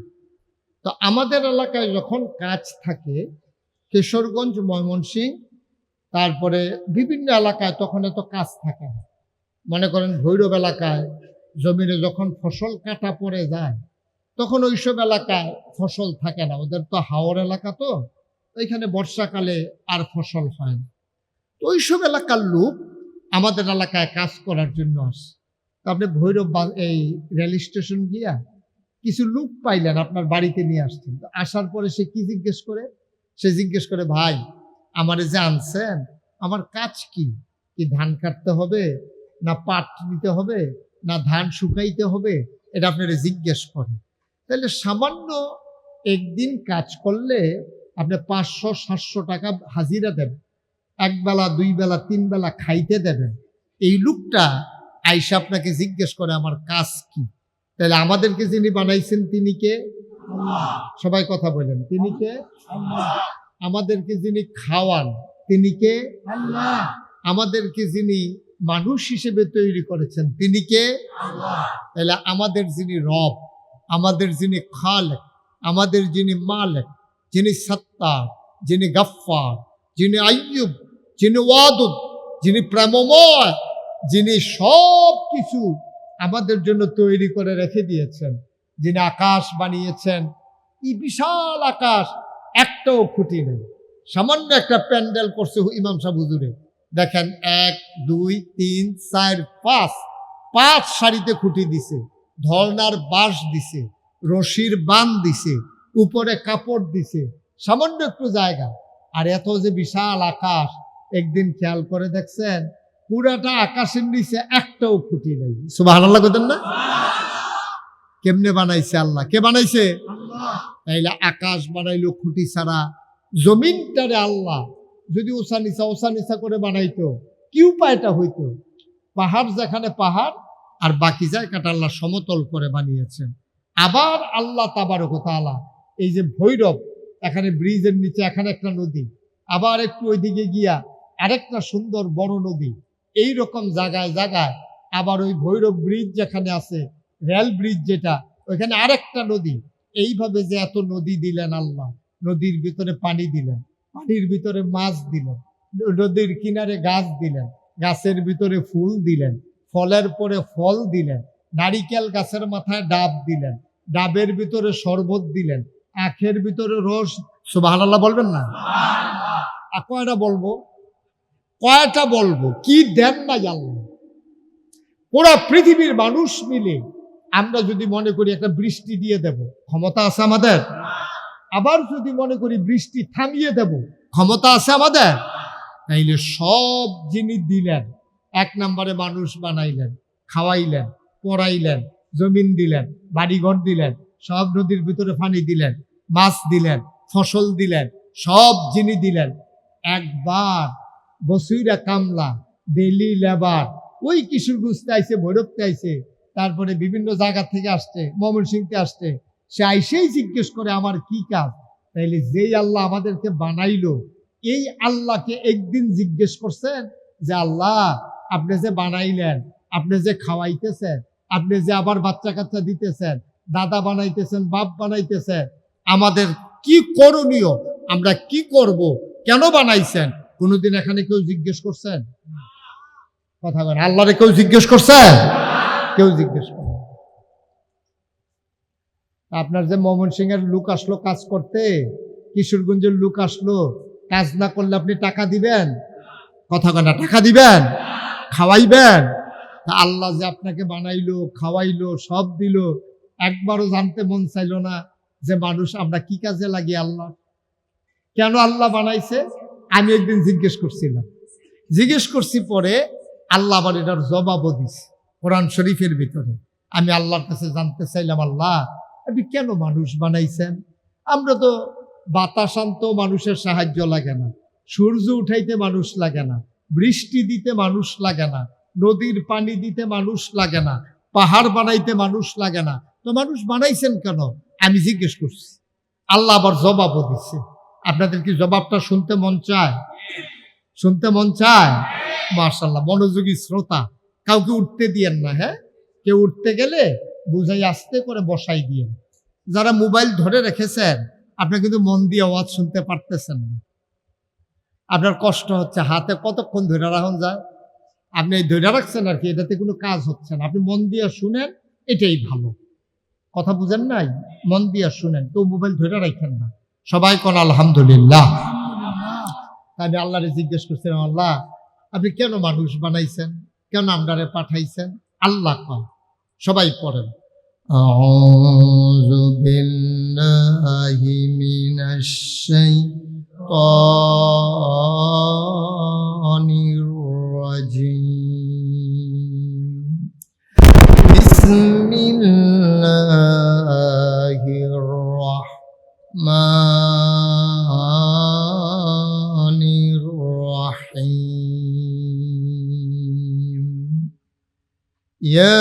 Speaker 1: তো আমাদের এলাকায় যখন কাজ থাকে, কিশোরগঞ্জ, ময়মনসিংহ, তারপরে বিভিন্ন এলাকায় তখন এত কাজ থাকে না। মনে করেন ভৈরব এলাকায় জমিনে যখন ফসল কাটা পড়ে যায়, তখন ওইসব এলাকায় ফসল থাকে না, ওদের তো হাওর এলাকা, তো ওইখানে বর্ষাকালে আর ফসল হয় না। তো ওইসব এলাকার লোক আমাদের এলাকায় কাজ করার জন্য আসে। তো আপনি ভৈরব এই রেল স্টেশন গিয়া কিছু লোক পাইলেন, আপনার বাড়িতে নিয়ে আসছেন। তো আসার পরে সে কি জিজ্ঞেস করে? সে জিজ্ঞেস করে, ভাই আমারে যে আনছেন, আমার কাজ কি? কি ধান কাটতে হবে, না পাট নিতে হবে, না ধান শুকাইতে হবে? এটা আপনারা জিজ্ঞেস করে। তাহলে সামান্য একদিন কাজ করলে আপনি 500-700 টাকা হাজিরা দেবেন, এক বেলা, দুই বেলা, তিন বেলা খাইতে দেবেন। এই লোকটা আইসা আপনাকে জিজ্ঞেস করে আমার কাজ কি? তাহলে আমাদেরকে যিনি বানাইছেন তিনি কে? আল্লাহ। সবাই কথা বলেন, তিনি কে? আল্লাহ। আমাদেরকে যিনি খাওয়ান, তিনি কে? আল্লাহ। আমাদেরকে যিনি মানুষ হিসেবে তৈরি করেছেন, তিনি কে? আল্লাহ। তাহলে আমাদের যিনি রব, আমাদের যিনি খালেক, আমাদের যিনি মালিক, যিনি সত্তার, যিনি গফফার, যিনি আইয়ুব, যিনি ওয়াদুদ, যিনি প্রেমময়, যিনি সব কিছু আমাদের জন্য তৈরি করে রেখে দিয়েছেন, যিনি আকাশ বানিয়েছেন, এই বিশাল আকাশ একটাও খুঁটি নেই। সামান্য একটা প্যান্ডেল করছে ইমাম সাহেব হুজুরে, দেখেন 1, 2, 3, 4, 5 সারিতে খুঁটি দিছে, ধরনার বাঁশ দিছে, রশির বান দিছে, উপরে কাপড় দিছে, সামান্য একটু জায়গা। আর এত যে বিশাল আকাশ, একদিন খেয়াল করে দেখছেন পুরাটা আকাশের নিচে একটাও খুঁটি নেই। সুবহানাল্লাহ কইতেন না? কেমনে বানাইছে আল্লাহ? কে বানাইছে? আল্লাহ। তাইলে আকাশ বানাইলো খুঁটি ছাড়া, জমিনটারে আল্লাহ যদি ওসা নিচা করে বানাইতো, কি উপায়টা হইতো? পাহাড় যেখানে পাহাড়, আর বাকি জায়গাটা আল্লাহ সমতল করে বানিয়েছেন। আবার আল্লাহ তাবারক ওয়া তাআলা এই যে ভৈরব, এখানে ব্রিজের নিচে এখানে একটা নদী, আবার একটু ওইদিকে গিয়া আরেকটা সুন্দর বড় নদী, এই রকম জায়গায় জায়গায় আবার ওই ভৈরব ব্রিজ যেখানে আছে, রেল ব্রিজ যেটা, ওইখানে আরেকটা নদী। এইভাবে যে এত নদী দিলেন আল্লাহ, নদীর ভিতরে পানি দিলেন, পানির ভিতরে মাছ দিলেন, নদীর কিনারে গাছ দিলেন, গাছের ভিতরে ফুল দিলেন, ফলের পরে ফল দিলেন, নারিকেল গাছের মাথায় ডাব দিলেন, ডাবের ভিতরে শরবত দিলেন, আখের ভিতরে রস। সুবহানাল্লাহ বলবেন না? কয়টা বলবো? কয়টা বলবো? কি দেন না আল্লাহ! পুরা পৃথিবীর মানুষ মিলে আমরা যদি মনে করি একটা বৃষ্টি দিয়ে দেব, ক্ষমতা আছে আমাদের? আবার যদি মনে করি বৃষ্টি থামিয়ে দেব, ক্ষমতা আছে আমাদের? তাইলে সব জিনিস দিলেন, এক নম্বরে মানুষ বানাইলেন, খাওয়াইলেন, পড়াইলেন, জমিন দিলেন, বাড়িঘর দিলেন, সব নদীর ভিতরে পানি দিলেন, মাছ দিলেন, ফসল দিলেন, সব জিনিস দিলেন। একবার বসুইরা কামলা, ডেলি লেবার, ওই কিশোরগঞ্জতে আইছে, ভৈরবতে আইছে, তারপরে বিভিন্ন জায়গা থেকে আসছে, ময়মনসিংহতে আসছে, সে আইসেই জিজ্ঞেস করে আমার কি কাজ? তাইলে যেই আল্লাহ আমাদেরকে বানাইলো, এই আল্লাহকে একদিন জিজ্ঞেস করছেন যে আল্লাহ আপনি যে বানাইলেন, আপনি যে খাওয়াইতেছেন, আপনি যে আবার বাচ্চা কাচ্চা দিতেছেন, দাদা বানাইতেছেন, বাপ বানাইতেছেন, আমাদের কি করণীয়, আমরা কি করব, কেন বানাইছেন? কোনোদিন এখানে কেউ জিজ্ঞেস করছেন? কথা বলেন, আল্লাহরে কেউ জিজ্ঞেস করছেন? কেউ জিজ্ঞেস করে। আপনার যে ময়মনসিংহের লোক আসলো কাজ করতে, কিশোরগঞ্জের লোক আসলো, কাজ না করলে আপনি টাকা দিবেন? কথা বলেন, টাকা দিবেন? খাওয়াইবেন? তা আল্লাহ যে আপনাকে বানাইলো, খাওয়াইলো, সব দিল, একবারও জানতে মন চাইলো না যে মানুষ আমরা কি কাজে লাগি? আল্লাহ কেন আল্লাহ বানাইছে? আমি একদিন জিজ্ঞেস করছিলাম, জিজ্ঞেস করছি, পরে আল্লাহ আবার এটার জবাবও দিছে কোরআন শরীফের ভিতরে। আমি আল্লাহর কাছে জানতে চাইলাম, আল্লাহ আপনি কেন মানুষ বানাইছেন? আমরা তো বাতাস আনতেও মানুষের সাহায্য লাগে না, সূর্য উঠাইতে মানুষ লাগে না, বৃষ্টি দিতে মানুষ লাগে না, নদীর পানি দিতে মানুষ লাগে না, পাহাড় বানাইতে মানুষ লাগে না, তো মানুষ বানাইছেন কেন? আমি জিজ্ঞেস করছি, আল্লাহ আবার জবাবও দিচ্ছে। আপনাদের কি জবাবটা শুনতে মন চায়? শুনতে মন চায়? মাশাআল্লাহ, মনোযোগী শ্রোতা, কাউকে উঠতে দিয়েন না। হ্যাঁ, কেউ উঠতে গেলে বুঝাই আস্তে করে বসাই দিয়েন। যারা মোবাইল ধরে রেখেছেন, আপনি কিন্তু মন দিয়ে আওয়াজ শুনতে পারতেছেন না, আপনার কষ্ট হচ্ছে। হাতে কতক্ষণ ধরে রাখুন যায়? আপনি এই ধরে রাখছেন আর কি, এটাতে কোনো কাজ হচ্ছে না। আপনি মন দিয়ে শুনেন, এটাই ভালো। কথা বুঝেন নাই? মন দিয়ে শুনেন, তো মোবাইল ধরে রাখেন না। সবাই কোন আলহামদুলিল্লাহ। আমি আল্লাহরে জিজ্ঞেস করছিলাম, আল্লাহ আপনি কেন মানুষ বানাইছেন, কেন আমরারে পাঠাইছেন? আল্লাহ কয়, সবাই পড়েন, আউযু বিল্লাহি মিনাশ শাইতানির রাজিম, বিসমিল্লাহির রাহমানির রাহিম, ইয়া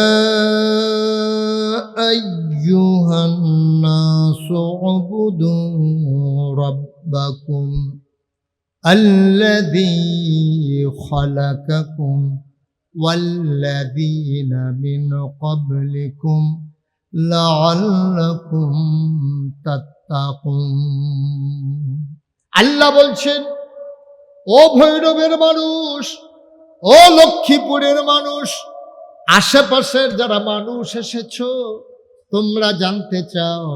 Speaker 1: আইয়ুহান নাসু উবুদু রাব্বাকুম আল্লাযী খালাকাকুম ওয়াল্লাযীনা মিন ক্বাবলিকুম লাআল্লাকুম তাত্তাকুন। আল্লাহ বলছেন, ও ভৈরবের মানুষ, ও লক্ষ্মীপুরের মানুষ, আশেপাশের যারা মানুষ এসেছো, তোমরা জানতে চাও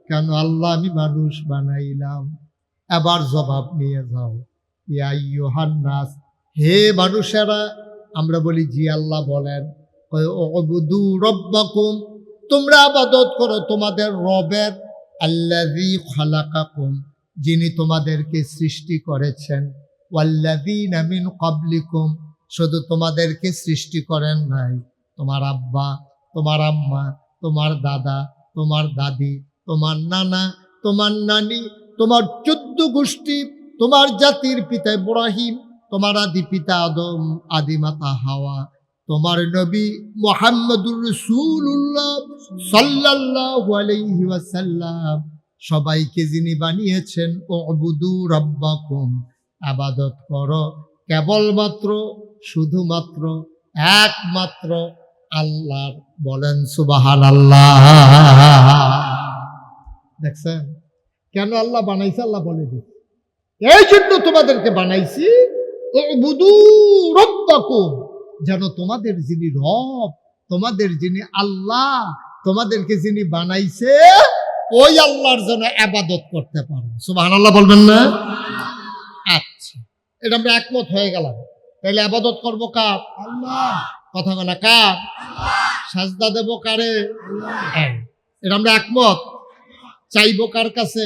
Speaker 1: কেন আল্লাহ আমি মানুষ বানাইলাম? এবার জবাব নিয়ে যাও। ইয়া আইয়ুহান নাস, হে মানুষেরা। আমরা বলি জি আল্লাহ বলেন, উবুদু রাব্বাকুম, তোমরা ইবাদত করো তোমাদের রবের, আল্লাযী খালাকাকুম, যিনি তোমাদেরকে সৃষ্টি করেছেন, ওয়াল্লাযীনা মিন ক্বাবলিকুম, শুধু তোমাদেরকে সৃষ্টি করেন নাই, তোমার আব্বা, তোমার আম্মা, তোমার দাদা, তোমার দাদি, তোমার নানা, তোমার নানি, তোমার 14 গোষ্ঠী, তোমার জাতির পিতা ইব্রাহিম, তোমার আদি পিতা আদম, আদি মাতা হাওয়া, তোমার নবী মুহাম্মদুর রাসূলুল্লাহ সাল্লাল্লাহু আলাইহি ওয়াসাল্লাম, সবাইকে যিনি বানিয়েছেন, উবুদু রাব্বাকুম, ইবাদত করো কেবলমাত্র শুধুমাত্র একমাত্র আল্লাহর। বলেন সুবহানাল্লাহ। দেখছেন কেন আল্লাহ বানাইছে? আল্লাহ বলে দিচ্ছে এই জন্য তোমাদেরকে বানাইছি, উবুদু রাব্বাকুম, যেন তোমাদের যিনি রব, তোমাদের যিনি আল্লাহ, তোমাদেরকে যিনি বানাইছে ওই আল্লাহর জন্য ইবাদত করতে পারো। সুবহানাল্লাহ বলবেন না? আচ্ছা, এটা আমরা একমত হয়ে গেলাম। তাহলে ইবাদত করব কার? আল্লাহ। কথা বলা কার? সাজদা দেব কারে? আল্লাহ। এটা আমরা একমত। চাইবো কার কাছে?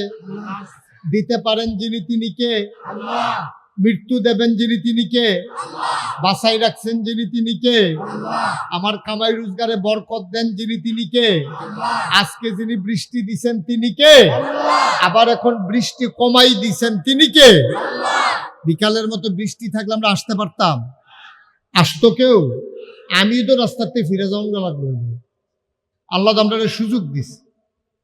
Speaker 1: দিতে পারেন যিনি তিনি কে? আল্লাহ। মৃত্যু দেবেন যিনি তিনি কে? আল্লাহ। বাঁচাই রাখছেন যিনি তিনি কে? আল্লাহ। আমার কামাই রোজগারে বরকত দেন যিনি তিনি কে? আল্লাহ। আজকে যিনি বৃষ্টি দিছেন তিনি কে? আল্লাহ। আবার এখন বৃষ্টি কমাই দিছেন তিনি কে? আল্লাহ। বিকালের মতো বৃষ্টি থাকলে আমরা আসতে পারতাম? আসতো কেউ? আমি তো রাস্তাতে ফিরে যাওয়া লাগলো। আল্লাহ তো আমরা সুযোগ দিছে,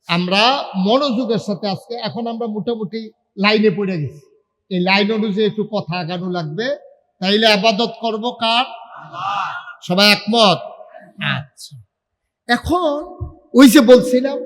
Speaker 1: আমরা মনোযোগের সাথে আজকে এখন আমরা মোটামুটি লাইনে পড়ে গেছি। এই লাইন অনুযায়ী একটু কথা আগানো লাগবে। তাইলে ইবাদত করব কার? সবাই একমত? আচ্ছা, এখন ওই যে বলছিলাম